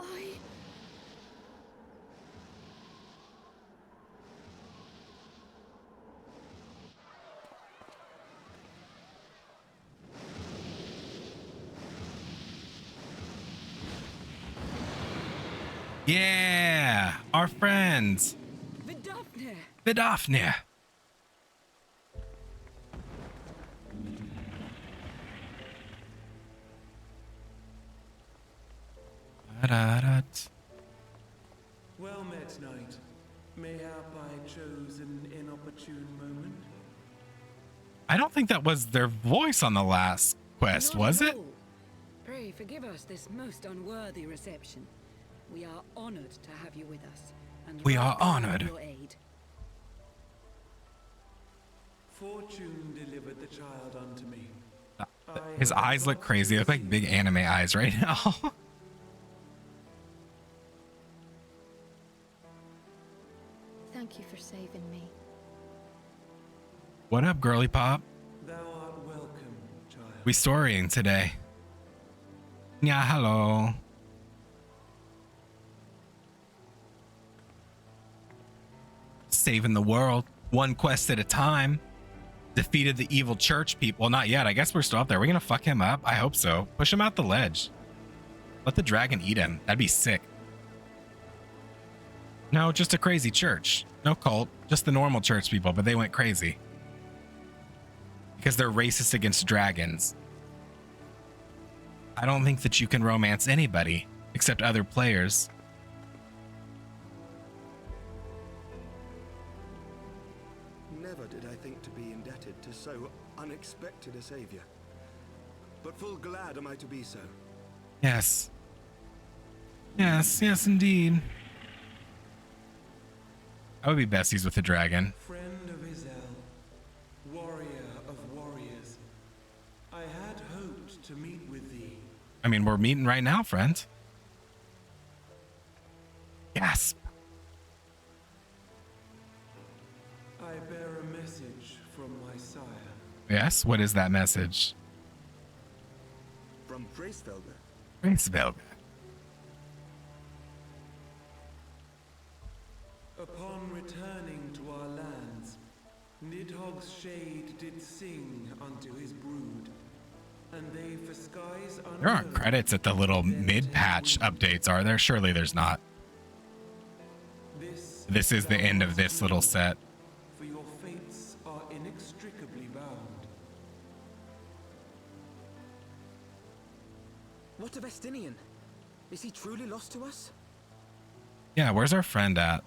Yeah, our friends. Vidofnir! Vidofnir. Well met, knight. Mayhap I chose an inopportune moment. I don't think that was their voice on the last quest, Not was at it? all. Pray forgive us this most unworthy reception. We are honored to have you with us. And We are welcome honored. Your aid. Fortune delivered the child unto me. His eyes look crazy. They look like big anime eyes right now. thank you for saving me. What up, girly pop? Thou art welcome, child. We storying today. Yeah, hello. Saving the world, one quest at a time. Defeated the evil church people. Well, not yet. I guess we're still up there. We're gonna fuck him up. I hope so. Push him out the ledge. Let the dragon eat him. That'd be sick. No, just a crazy church. No cult. Just the normal church people, but they went crazy. Because they're racist against dragons. I don't think that you can romance anybody except other players. Never did I think to be indebted to so unexpected a savior. But full glad am I to be so. Yes. Yes, yes, indeed. I would be besties with the dragon. Friend of Izel, warrior of warriors, I had hoped to meet with thee. I mean, we're meeting right now, friend. Gasp. I bear a message from my sire. Yes, what is that message? From Bracefelder. Bracefelder. Upon returning to our lands, Nidhogg's shade did sing unto his brood, and they for skies There aren't credits at the little mid-patch updates, are there? Surely there's not. This is the end of this little set. For your fates are inextricably bound. What of Estinian? Is he truly lost to us? Yeah, where's our friend at?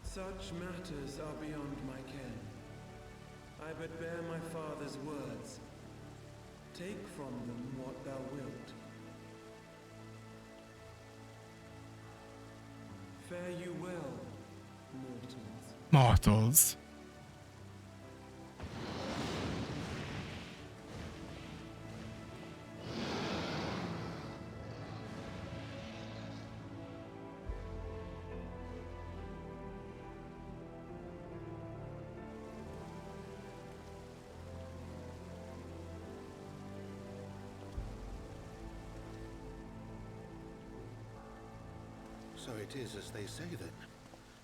Such matters are beyond my ken. I but bear my father's words. Take from them what thou wilt. Fare you well, mortals. Mortals. So it is as they say then.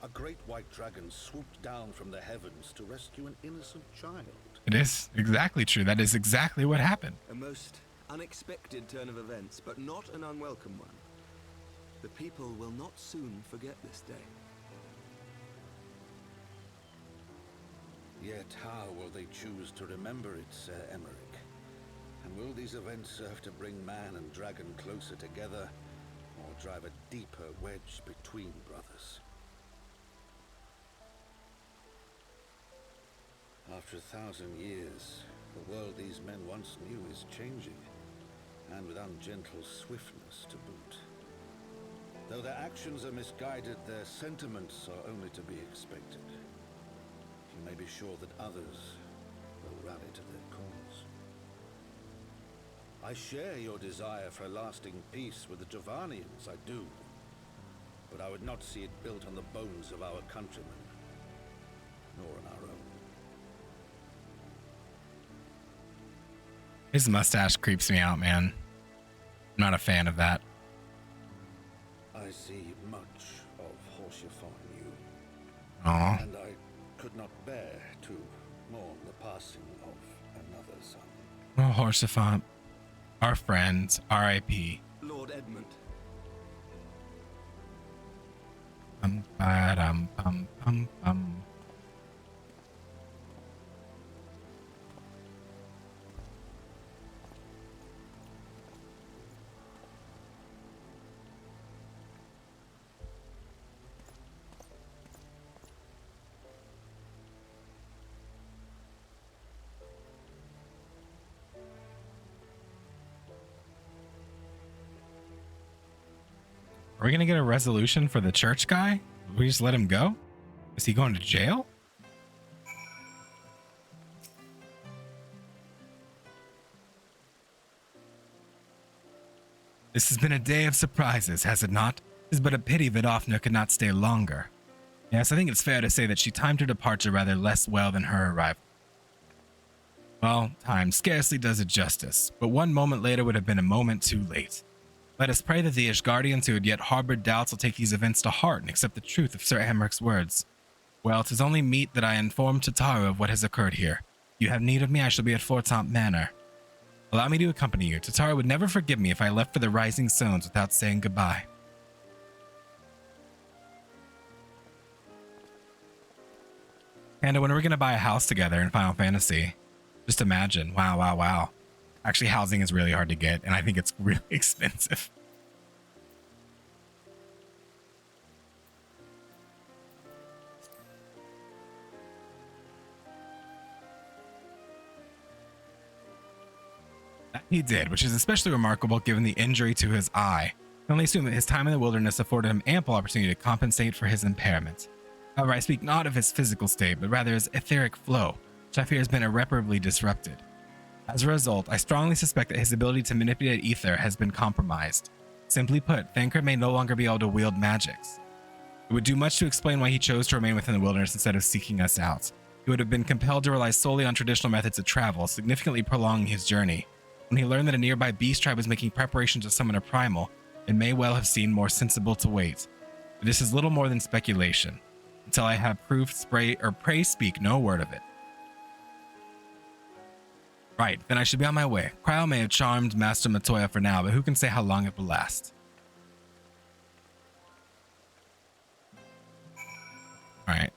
A great white dragon swooped down from the heavens to rescue an innocent child. It is exactly true. That is exactly what happened. A most unexpected turn of events, but not an unwelcome one. The people will not soon forget this day. Yet how will they choose to remember it, Sir Emmerich? And will these events serve to bring man and dragon closer together, or drive a deeper wedge between brothers? After 1,000 years, the world these men once knew is changing, and with ungentle swiftness to boot. Though their actions are misguided, their sentiments are only to be expected. You may be sure that others will rally to their cause. I share your desire for a lasting peace with the Jovanians, I do. But I would not see it built on the bones of our countrymen, nor on our own. His mustache creeps me out, man. I'm not a fan of that. I see much of Horsefon in you. Aw. And I could not bear to mourn the passing of another son. Oh, Horsefon. Our friend, R.I.P. Lord Edmund. Bum. Are we gonna get a resolution for the church guy? We just let him go? Is he going to jail? This has been a day of surprises, has it not? It is but a pity Vidofna could not stay longer. Yes, I think it's fair to say that she timed her departure rather less well than her arrival. Well, time scarcely does it justice, but one moment later would have been a moment too late. Let us pray that the Ishgardians who had yet harbored doubts will take these events to heart and accept the truth of Sir Emmerich's words. Well, 'tis only meet that I inform Tataru of what has occurred here. You have need of me, I shall be at Fortamp Manor. Allow me to accompany you. Tataru would never forgive me if I left for the Rising Stones without saying goodbye. And when we're going to buy a house together in Final Fantasy, just imagine. Wow. Actually, housing is really hard to get, and I think it's really expensive. That he did, which is especially remarkable given the injury to his eye. I can only assume that his time in the wilderness afforded him ample opportunity to compensate for his impairment. However, I speak not of his physical state, but rather his etheric flow, which I fear has been irreparably disrupted. As a result, I strongly suspect that his ability to manipulate ether has been compromised. Simply put, Thancred may no longer be able to wield magics. It would do much to explain why he chose to remain within the wilderness instead of seeking us out. He would have been compelled to rely solely on traditional methods of travel, significantly prolonging his journey. When he learned that a nearby beast tribe was making preparations to summon a primal, it may well have seemed more sensible to wait. But this is little more than speculation. Until I have proof, pray speak no word of it. Right, then I should be on my way. Cryo may have charmed Master Matoya for now, but who can say how long it will last? Alright,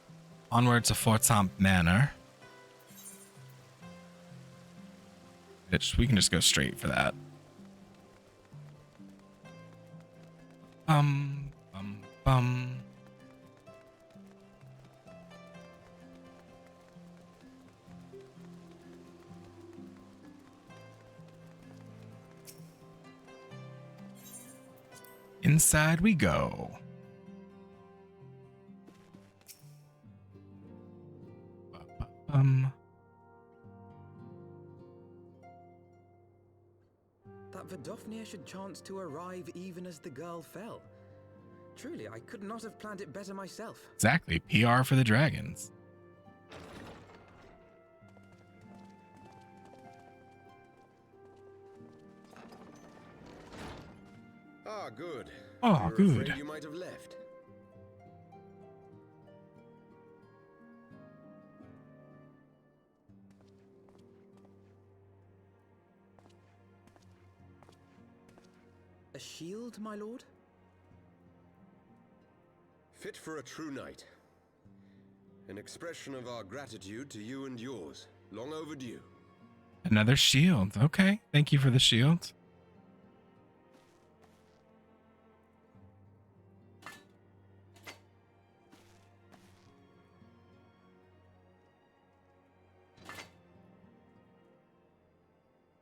onward to Fortamp Manor. Which we can just go straight for that. Bum. Inside we go. That Vidofnia should chance to arrive even as the girl fell. Truly, I could not have planned it better myself. Exactly, PR for the dragons. Ah, good. Oh, You're good. afraid you might have left. A shield, my lord? Fit for a true knight. An expression of our gratitude to you and yours. Long overdue. Another shield. Okay. Thank you for the shield.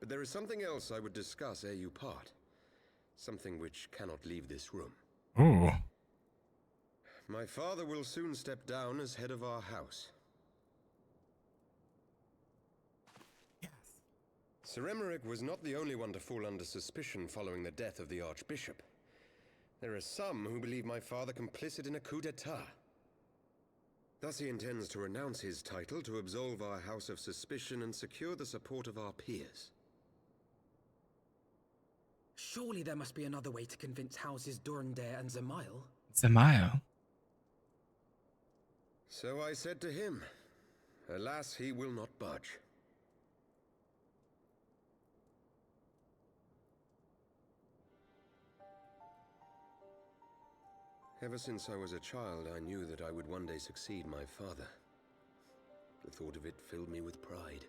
But there is something else I would discuss ere you part. Something which cannot leave this room. Ooh. My father will soon step down as head of our house. Yes. Sir Emmerich was not the only one to fall under suspicion following the death of the Archbishop. There are some who believe my father complicit in a coup d'etat. Thus he intends to renounce his title to absolve our house of suspicion and secure the support of our peers. Surely there must be another way to convince houses Durandare and Zemail. Zemail? So I said to him. Alas, he will not budge. Ever since I was a child, I knew that I would one day succeed my father. The thought of it filled me with pride.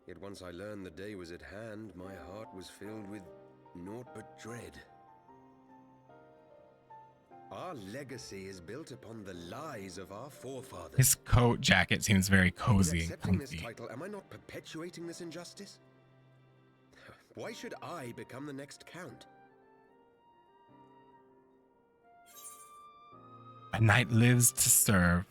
Yet once I learned the day was at hand, my heart was filled with naught but dread. Our legacy is built upon the lies of our forefathers. His coat jacket seems very cozy and Accepting this comfy. title, am I not perpetuating this injustice? Why should I become the next count? A knight lives to serve.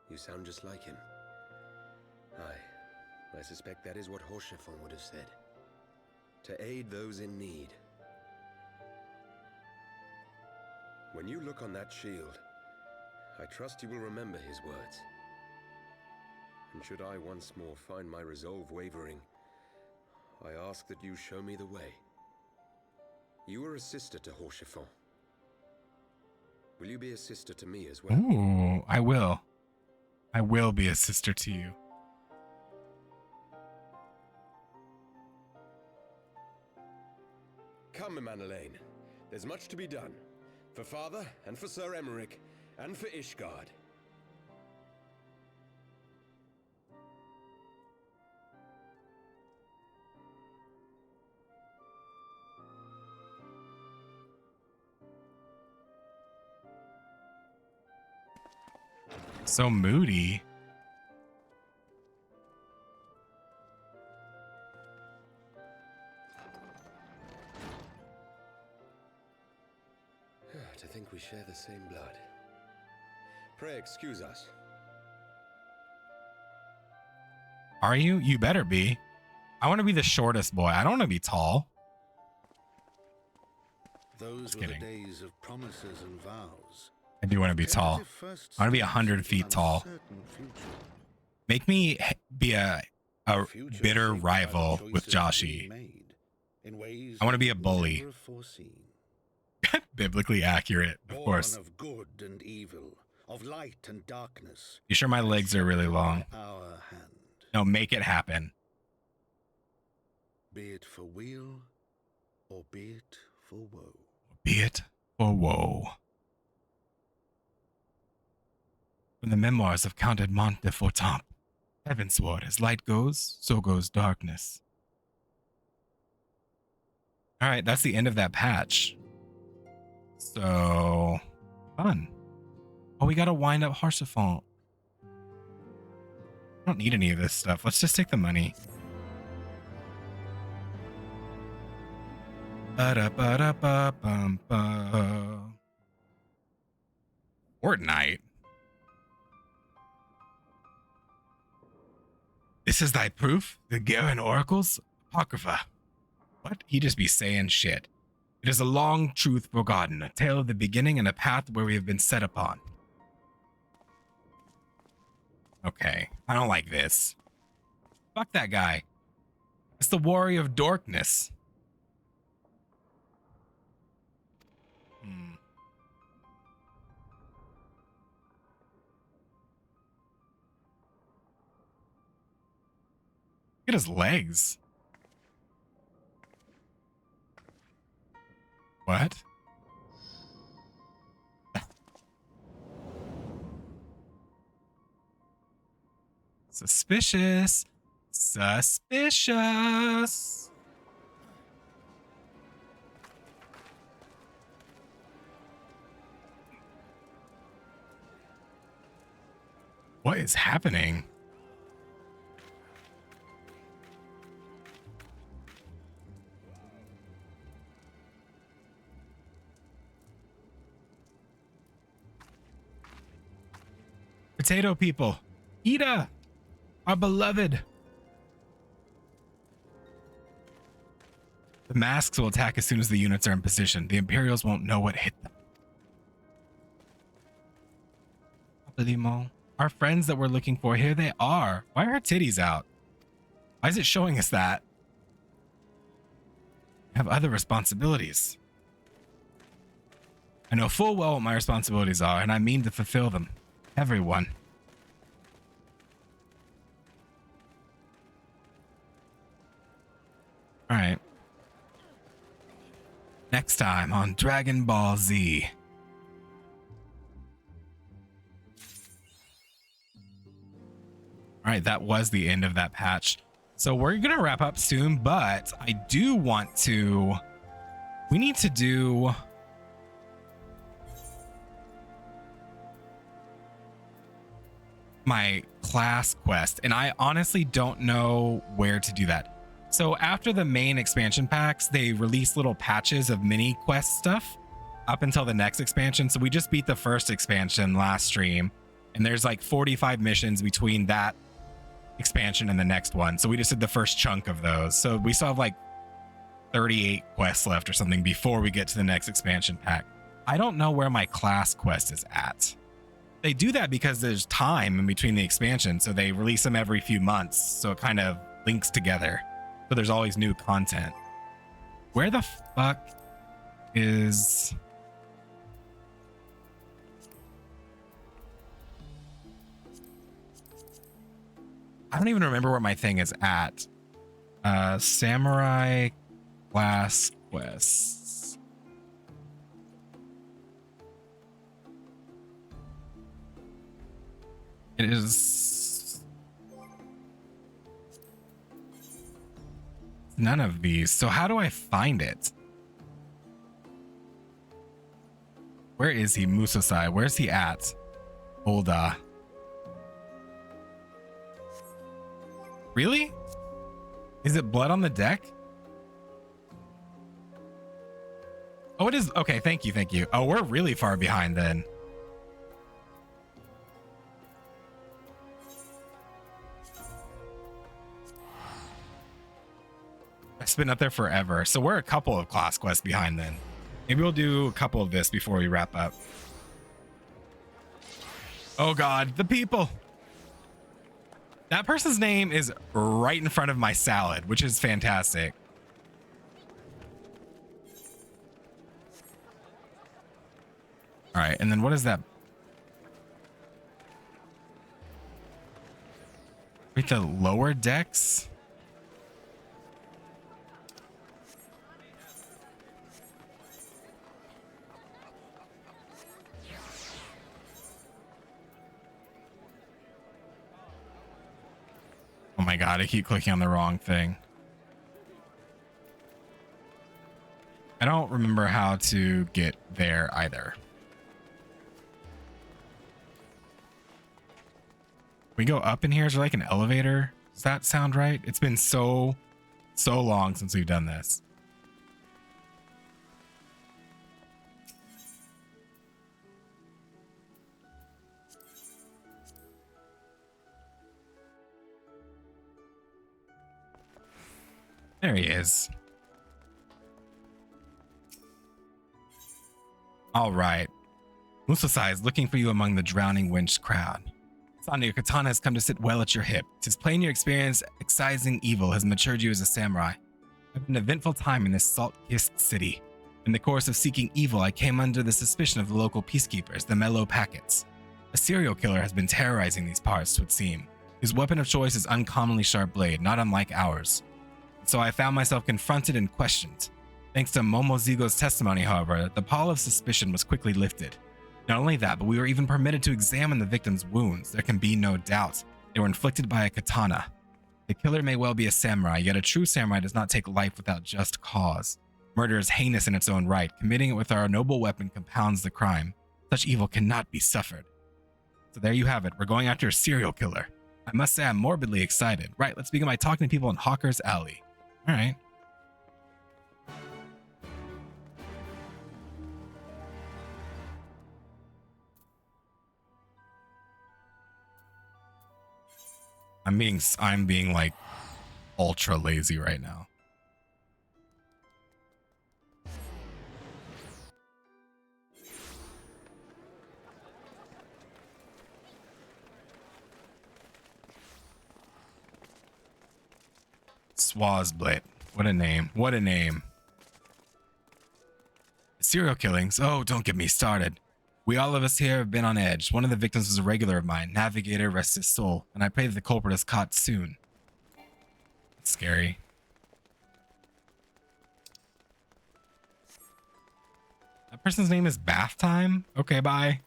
You sound just like him. Aye, I suspect that is what Horschiffon would have said. To aid those in need. When you look on that shield, I trust you will remember his words. And should I once more find my resolve wavering, I ask that you show me the way. You are a sister to Horschiffon. Will you be a sister to me as well? Ooh, I will. I will be a sister to you. Come, Manalaine. There's much to be done. For father, and for Sir Emmerich, and for Ishgard. So moody. To think we share the same blood. Pray excuse us. Are you? You better be. I want to be the shortest boy. I don't want to be tall. Those were the days of promises and vows. I do want to be tall. I want to be 100 feet tall. Make me be a bitter rival with Joshi. I want to be a bully. Biblically accurate, of course. Of good and evil, of light and darkness. You sure my legs are really long? Our hand. No, make it happen. Be it for weal, or be it for woe. Be it for woe. From the memoirs of Count Edmond de Fortamp, Heavensward, as light goes, so goes darkness. All right, that's the end of that patch. So, fun. Oh, we gotta wind up Harsifont. I don't need any of this stuff. Let's just take the money. Fortnite. This is thy proof? The Garen Oracles? Apocrypha. What? He just be saying shit. It is a long truth forgotten, a tale of the beginning and a path where we have been set upon. Okay, I don't like this. Fuck that guy. It's the warrior of darkness. at his legs. What? Suspicious. Suspicious. What is happening? Potato people. Ida, our beloved. The masks will attack as soon as the units are in position. The Imperials won't know what hit them. Our friends that we're looking for, here they are. Why are her titties out? Why is it showing us that? I have other responsibilities. I know full well what my responsibilities are, and I mean to fulfill them. Everyone. All right. Next time on Dragon Ball Z. All right, that was the end of that patch. So we're going to wrap up soon, but I do want to... We need to do... my class quest, and I honestly don't know where to do that. So after the main expansion packs, they release little patches of mini quest stuff up until the next expansion. So we just beat the first expansion last stream, and there's like 45 missions between that expansion and the next one. So we just did the first chunk of those. So we still have like 38 quests left or something before we get to the next expansion pack. I don't know where my class quest is at. They do that because there's time in between the expansion, so they release them every few months, so it kind of links together. So there's always new content. Where the fuck is... I don't even remember where my thing is at. Samurai class quests. It is none of these. So how do I find it? Where is he? Musasai. Where's he at? Olda. Really? Is it blood on the deck? Oh, it is. Okay, thank you, thank you. Oh, we're really far behind then. It's been up there forever. So we're a couple of class quests behind then. Maybe we'll do a couple of this before we wrap up. Oh God, the people. That person's name is right in front of my salad, which is fantastic. All right, and then what is that? Wait, the lower decks? Oh my God, I keep clicking on the wrong thing. I don't remember how to get there either. We go up in here. Is there like an elevator? Does that sound right? It's been so long since we've done this. There he is. All right. Musasai is looking for you among the drowning wench crowd. Sanya, your katana has come to sit well at your hip. 'Tis plain your experience excising evil has matured you as a samurai. I've had an eventful time in this salt-kissed city. In the course of seeking evil, I came under the suspicion of the local peacekeepers, the Mellow Packets. A serial killer has been terrorizing these parts, 'twould seem. His weapon of choice is uncommonly sharp blade, not unlike ours. So I found myself confronted and questioned. Thanks to Momozigo's testimony, however, the pall of suspicion was quickly lifted. Not only that, but we were even permitted to examine the victim's wounds. There can be no doubt they were inflicted by a katana. The killer may well be a samurai, yet a true samurai does not take life without just cause. Murder is heinous in its own right. Committing it with our noble weapon compounds the crime. Such evil cannot be suffered. So there you have it. We're going after a serial killer. I must say I'm morbidly excited. Right, let's begin by talking to people in Hawker's Alley. All right. I'm being like ultra lazy right now. Swazblit. What a name. What a name. Serial killings? Oh, don't get me started. We all of us here have been on edge. One of the victims was a regular of mine, Navigator, rest his soul, and I pray that the culprit is caught soon. It's scary. That person's name is Bath Time? Okay, bye.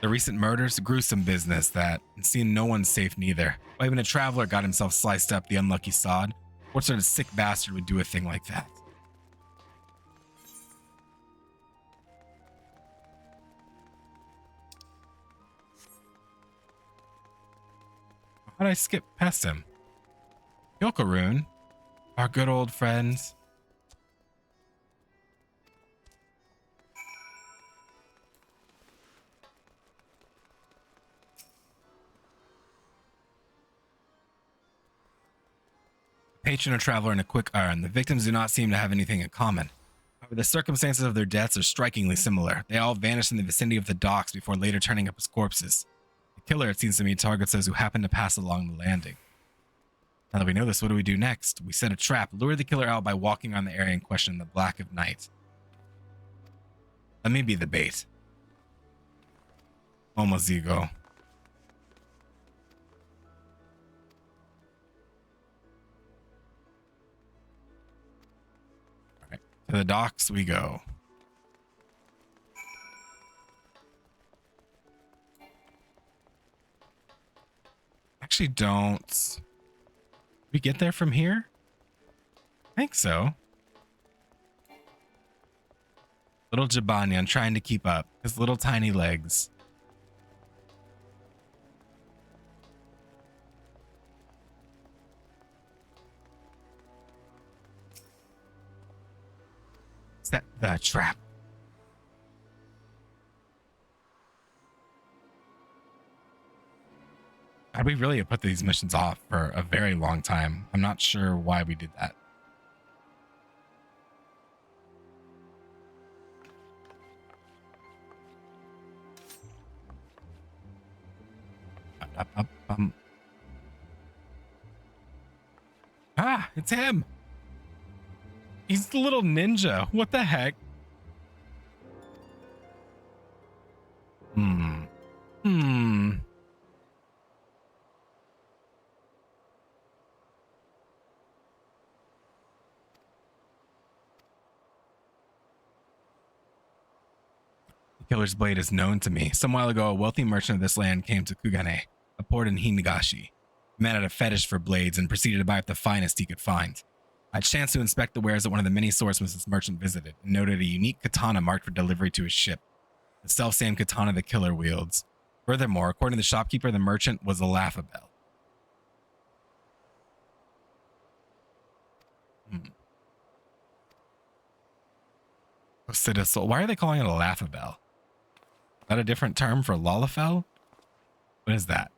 The recent murders, gruesome business that seemed no one safe neither. Why, even a traveler got himself sliced up, the unlucky sod. What sort of sick bastard would do a thing like that? How'd I skip past him? Yokorun, our good old friends. Patron or traveler in a quick iron. The victims do not seem to have anything in common. However, the circumstances of their deaths are strikingly similar. They all vanished in the vicinity of the docks before later turning up as corpses. The killer, it seems to me, targets those who happen to pass along the landing. Now that we know this, what do we do next? We set a trap, lure the killer out by walking around the area in question in the black of night. Let me be the bait. Momozigo. To the docks we go. Actually, don't we get there from here? I think so. Little Jabanian trying to keep up. His little tiny legs. Set the trap. We really have put these missions off for a very long time. I'm not sure why we did that. Ah, it's him. He's the little ninja. What the heck? The killer's blade is known to me. Some while ago, a wealthy merchant of this land came to Kugane, a port in Hinagashi. The man had a fetish for blades and proceeded to buy up the finest he could find. I chanced to inspect the wares at one of the many swordsmiths this merchant visited and noted a unique katana marked for delivery to his ship. The self-same katana the killer wields. Furthermore, according to the shopkeeper, the merchant was a laughabelle. Why are they calling it a laughabelle? Is that a different term for lalafell? What is that?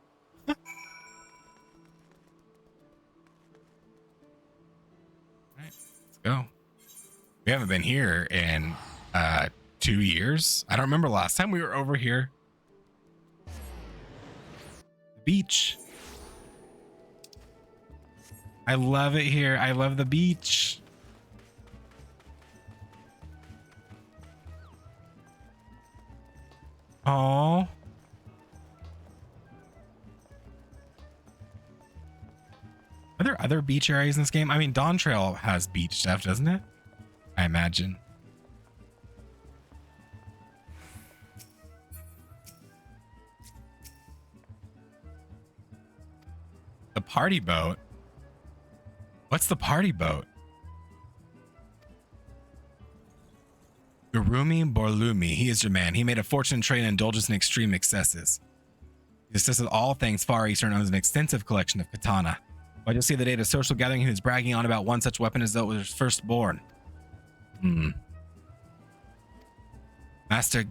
Go. We haven't been here in 2 years. I don't remember last time we were over here. Beach. I love it here. I love the beach. Oh. Are there other beach areas in this game? I mean, Dawn Trail has beach stuff, doesn't it? I imagine. The party boat? What's the party boat? Gurumi Borlumi, he is your man. He made a fortune trading indulgence in extreme excesses. He discusses all things Far Eastern and owns an extensive collection of katana. Why just see the day at a social gathering he was bragging on about one such weapon as though it was his firstborn. Master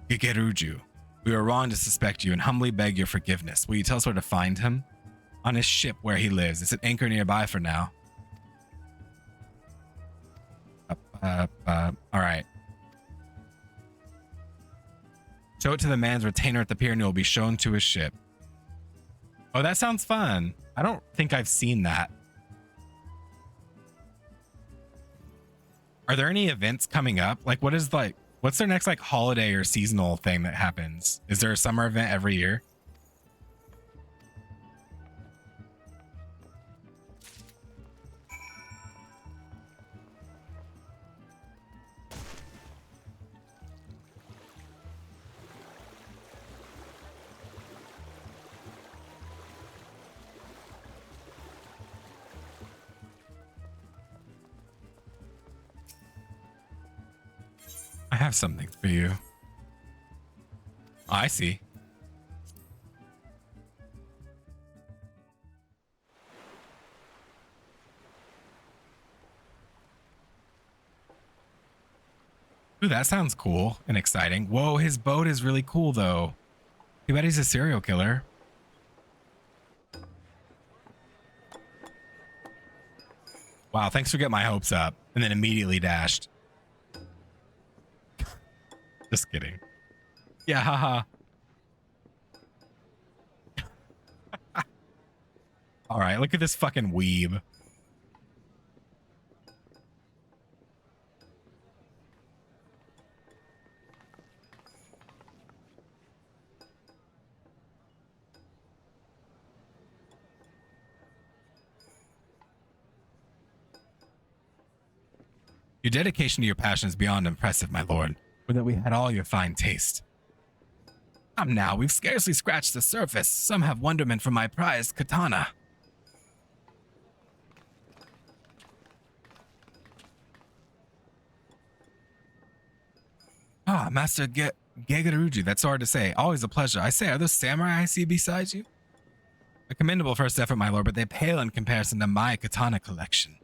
Gigeruju, we were wrong to suspect you and humbly beg your forgiveness. Will you tell us where to find him? On his ship where he lives. It's an anchor nearby for now. All right. Show it to the man's retainer at the pier and it will be shown to his ship. Oh, that sounds fun. I don't think I've seen that. Are there any events coming up? Like, what's their next like holiday or seasonal thing that happens? Is there a summer event every year? I have something for you. Oh, I see. Ooh, that sounds cool and exciting. Whoa, his boat is really cool though. Too bad he's a serial killer. Wow, thanks for getting my hopes up and then immediately dashed. Just kidding. Yeah, haha. All right, look at this fucking weeb. Your dedication to your passion is beyond impressive, my lord. Would that we had all your fine taste. Come now, we've scarcely scratched the surface. Some have wonderment for my prized katana. Ah, Master Gegeruju, that's hard to say. Always a pleasure. I say, are those samurai I see beside you? A commendable first effort, my lord, but they pale in comparison to my katana collection.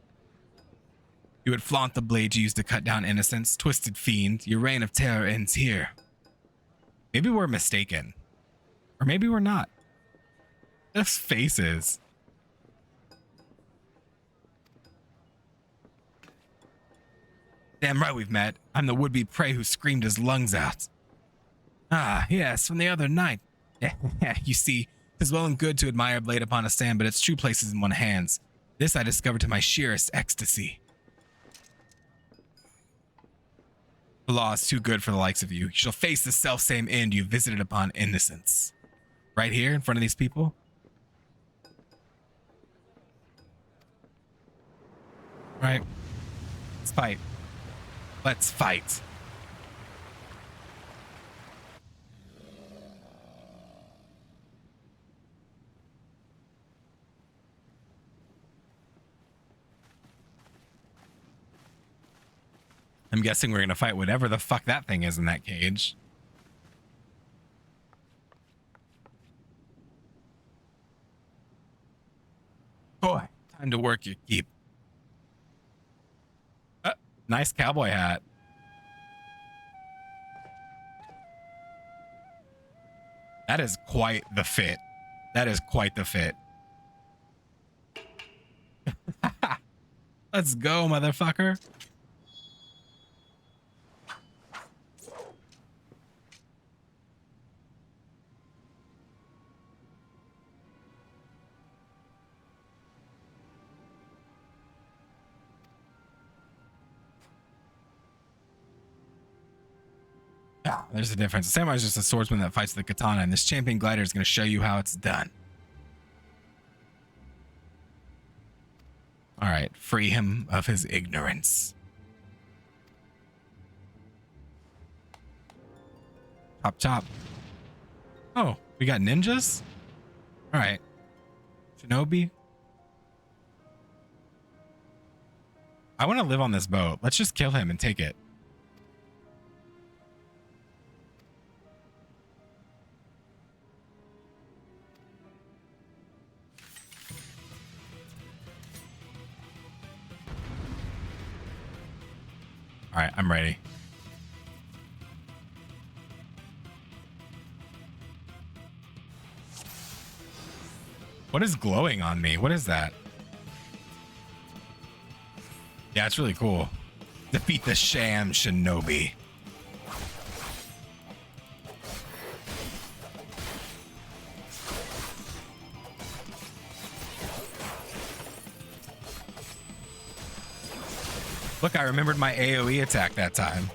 You would flaunt the blade you used to cut down innocents, twisted fiend. Your reign of terror ends here. Maybe we're mistaken. Or maybe we're not. Those faces. Damn right we've met. I'm the would-be prey who screamed his lungs out. Ah, yes, from the other night. You see, 'tis well and good to admire a blade upon a stand, but its true place is in one's hands. This I discovered to my sheerest ecstasy. The law is too good for the likes of you. You shall face the self-same end you visited upon innocence. Right here in front of these people. Right. Let's fight. Let's fight. I'm guessing we're going to fight whatever the fuck that thing is in that cage. Boy, time to work your keep. Nice cowboy hat. That is quite the fit. That is quite the fit. Let's go, motherfucker. Ah, there's a difference. The samurai is just a swordsman that fights with the katana, and this champion glider is going to show you how it's done. All right, free him of his ignorance. Chop, chop. Oh, we got ninjas? All right. Shinobi? I want to live on this boat. Let's just kill him and take it. All right, I'm ready. What is glowing on me? What is that? Yeah, it's really cool. Defeat the sham shinobi. Look, I remembered my AoE attack that time.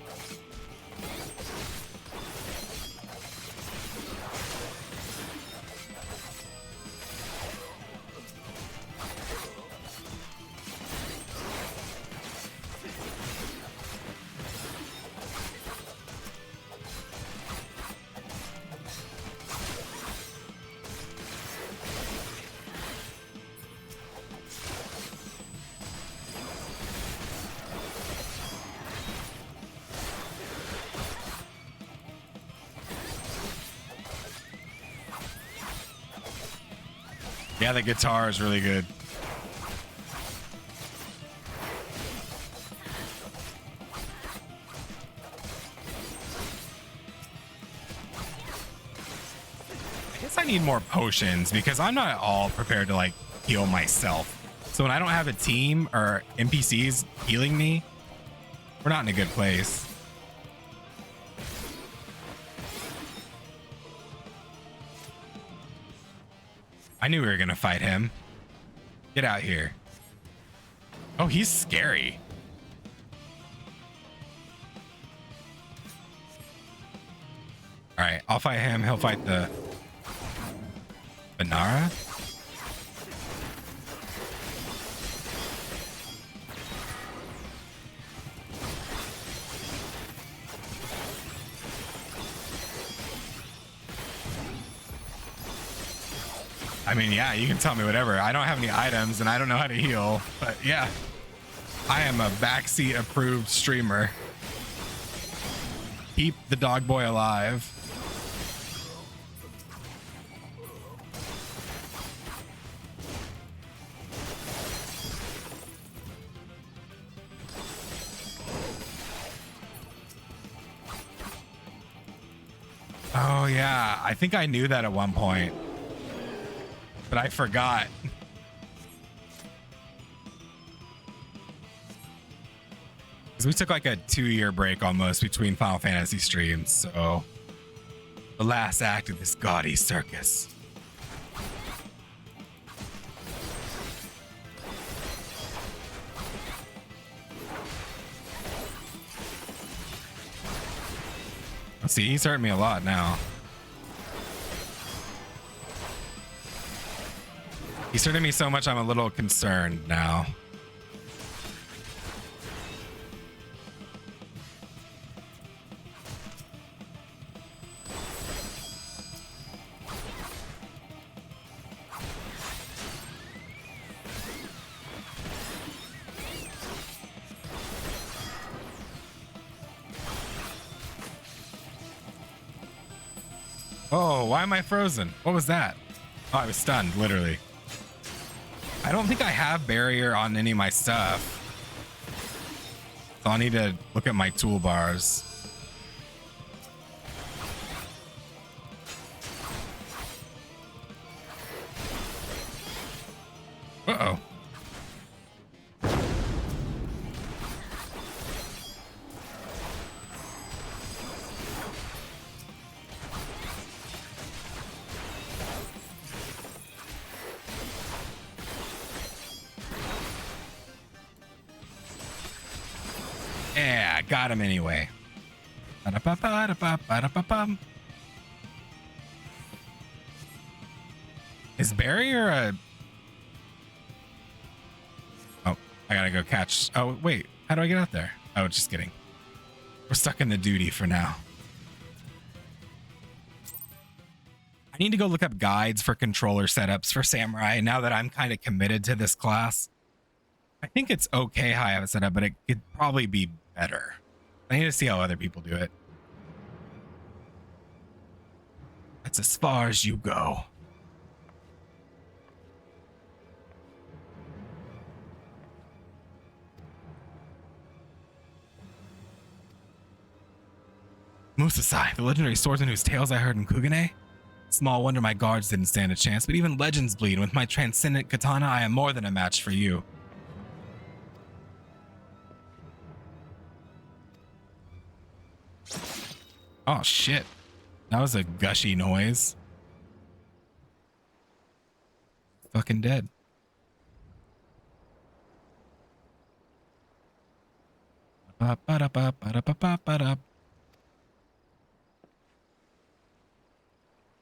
Yeah, the guitar is really good. I guess I need more potions because I'm not at all prepared to like heal myself. So when I don't have a team or NPCs healing me, we're not in a good place. I knew we were gonna fight him. Get out here. Oh, he's scary. All right, I'll fight him. He'll fight the Banara. I mean, yeah, you can tell me whatever. I don't have any items and I don't know how to heal, but yeah, I am a backseat approved streamer. Keep the dog boy alive. Oh yeah, I think I knew that at one point. But I forgot. Because we took like a 2-year break almost between Final Fantasy streams, so the last act of this gaudy circus. See, he's hurting me a lot now. He's hurting me so much, I'm a little concerned now. Oh, why am I frozen? What was that? Oh, I was stunned, literally. I don't think I have barrier on any of my stuff. So I'll need to look at my toolbars. Uh-oh. Yeah, got him anyway. Ba-da-ba-ba-da-ba-ba-da-ba-bum. Is barrier a... Oh, I gotta go catch... Oh, wait. How do I get out there? Oh, just kidding. We're stuck in the duty for now. I need to go look up guides for controller setups for Samurai now that I'm kind of committed to this class. I think it's okay how I have it set up, but it could probably be better. I need to see how other people do it. That's as far as you go. Musasai, the legendary swordsman whose tales I heard in Kugane? Small wonder my guards didn't stand a chance, but even legends bleed. With my transcendent katana, I am more than a match for you. Oh shit. That was a gushy noise. Fucking dead. Ba-ba-da-ba-ba-da-ba-ba-da.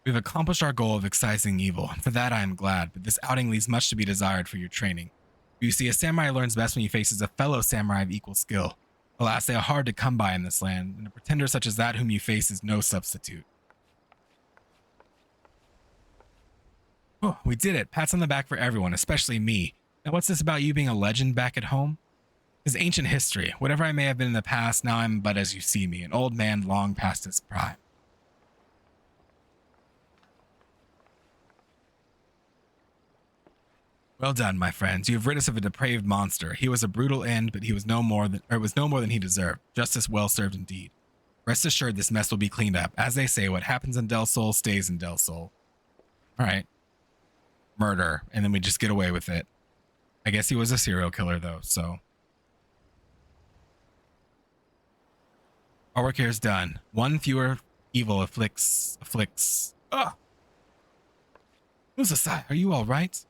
We've accomplished our goal of excising evil. For that I am glad, but this outing leaves much to be desired for your training. You see, a samurai learns best when he faces a fellow samurai of equal skill. Alas, they are hard to come by in this land, and a pretender such as that whom you face is no substitute. Oh, we did it. Pats on the back for everyone, especially me. Now what's this about you being a legend back at home? It's ancient history. Whatever I may have been in the past, now I'm but as you see me, an old man long past his prime. Well done, my friends. You have rid us of a depraved monster. He was a brutal end, but he was no more than he deserved. Justice well served indeed. Rest assured this mess will be cleaned up. As they say, what happens in Del Sol stays in Del Sol. All right. Murder, and then we just get away with it. I guess he was a serial killer, though, so. Our work here is done. One fewer evil afflicts. Ugh! Musasai, are you all right?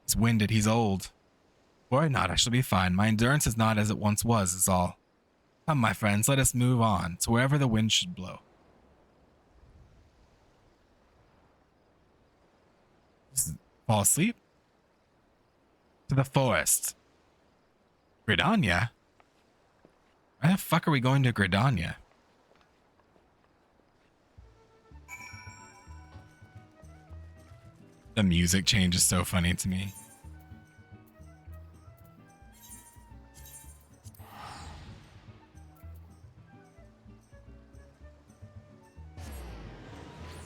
He's winded, he's old. Worry not, I shall be fine. My endurance is not as it once was, is all. Come, my friends, let us move on to wherever the wind should blow. Fall asleep? To the forest. Gridania? Why the fuck are we going to Gridania? The music change is so funny to me.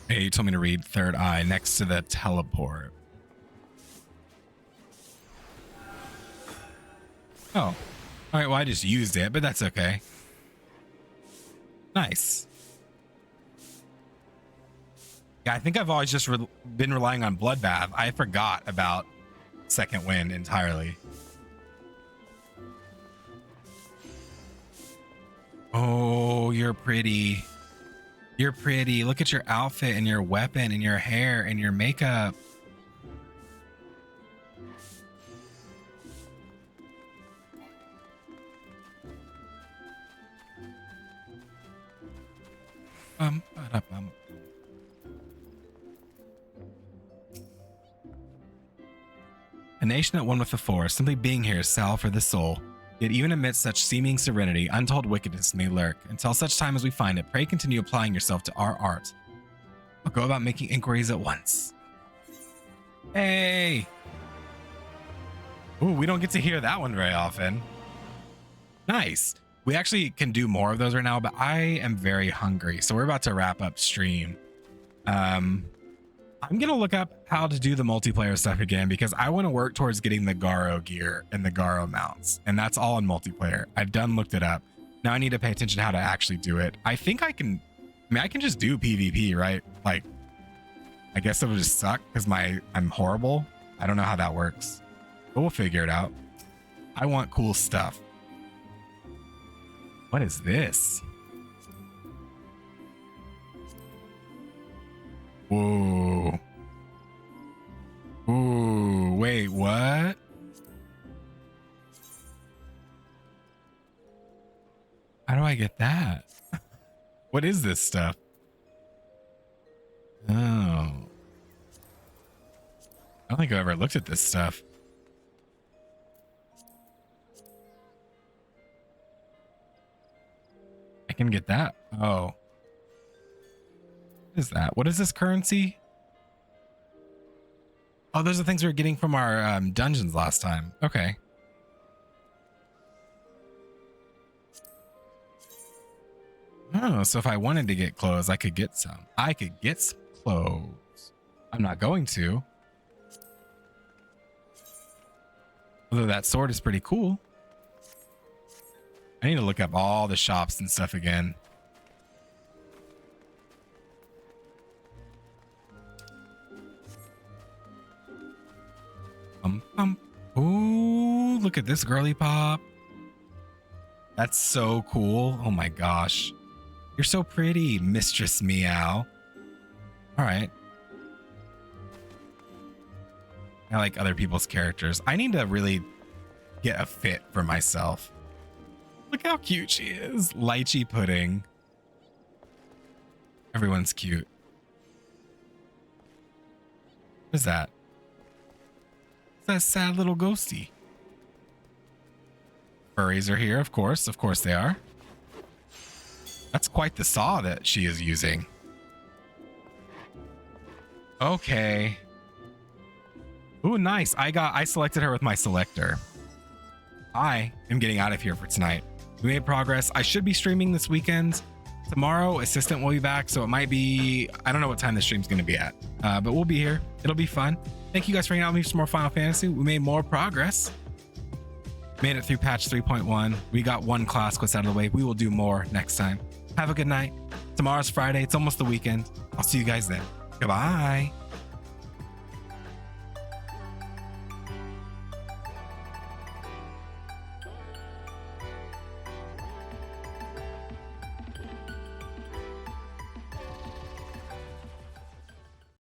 Hey, you told me to read Third Eye next to the teleport. Oh. All right, well, I just used it, but that's okay. Nice. Yeah, I think I've always just been relying on Bloodbath. I forgot about Second Wind entirely. Oh, you're pretty. You're pretty. Look at your outfit and your weapon and your hair and your makeup. A nation at one with the forest, simply being here is salve for the soul. Yet even amidst such seeming serenity, untold wickedness may lurk. Until such time as we find it, pray continue applying yourself to our art. I'll go about making inquiries at once. Hey! Ooh, we don't get to hear that one very often. Nice. We actually can do more of those right now, but I am very hungry, so we're about to wrap up stream. I'm gonna look up how to do the multiplayer stuff again because I want to work towards getting the Garo gear and the Garo mounts, and that's all in multiplayer. I've looked it up. Now I need to pay attention to how to actually do it. I think I can. I mean, I can just do PvP, right? Like, I guess it would just suck because I'm horrible. I don't know how that works, but we'll figure it out. I want cool stuff. What is this? Whoa. Ooh, wait, what? How do I get that? What is this stuff? Oh. I don't think I've ever looked at this stuff. I can get that. Oh. What is that? What is this currency? Oh, those are the things we were getting from our dungeons last time. Okay. Oh, so if I wanted to get clothes, I could get some. I could get some clothes. I'm not going to. Although that sword is pretty cool. I need to look up all the shops and stuff again. Ooh, look at this girly pop. That's so cool. Oh my gosh. You're so pretty, Mistress Meow. All right. I like other people's characters. I need to really get a fit for myself. Look how cute she is. Lychee pudding. Everyone's cute. What is that? It's that sad little ghosty. Furries are here, of course. Of course they are. That's quite the saw that she is using. Okay. Ooh, nice. I selected her with my selector. I am getting out of here for tonight. We made progress. I should be streaming this weekend. Tomorrow, Assistant will be back, so it might be... I don't know what time the stream's going to be at, but we'll be here. It'll be fun. Thank you guys for hanging out with me for some more Final Fantasy. We made more progress. Made it through patch 3.1. We got one class quest out of the way. We will do more next time. Have a good night. Tomorrow's Friday. It's almost the weekend. I'll see you guys then. Goodbye.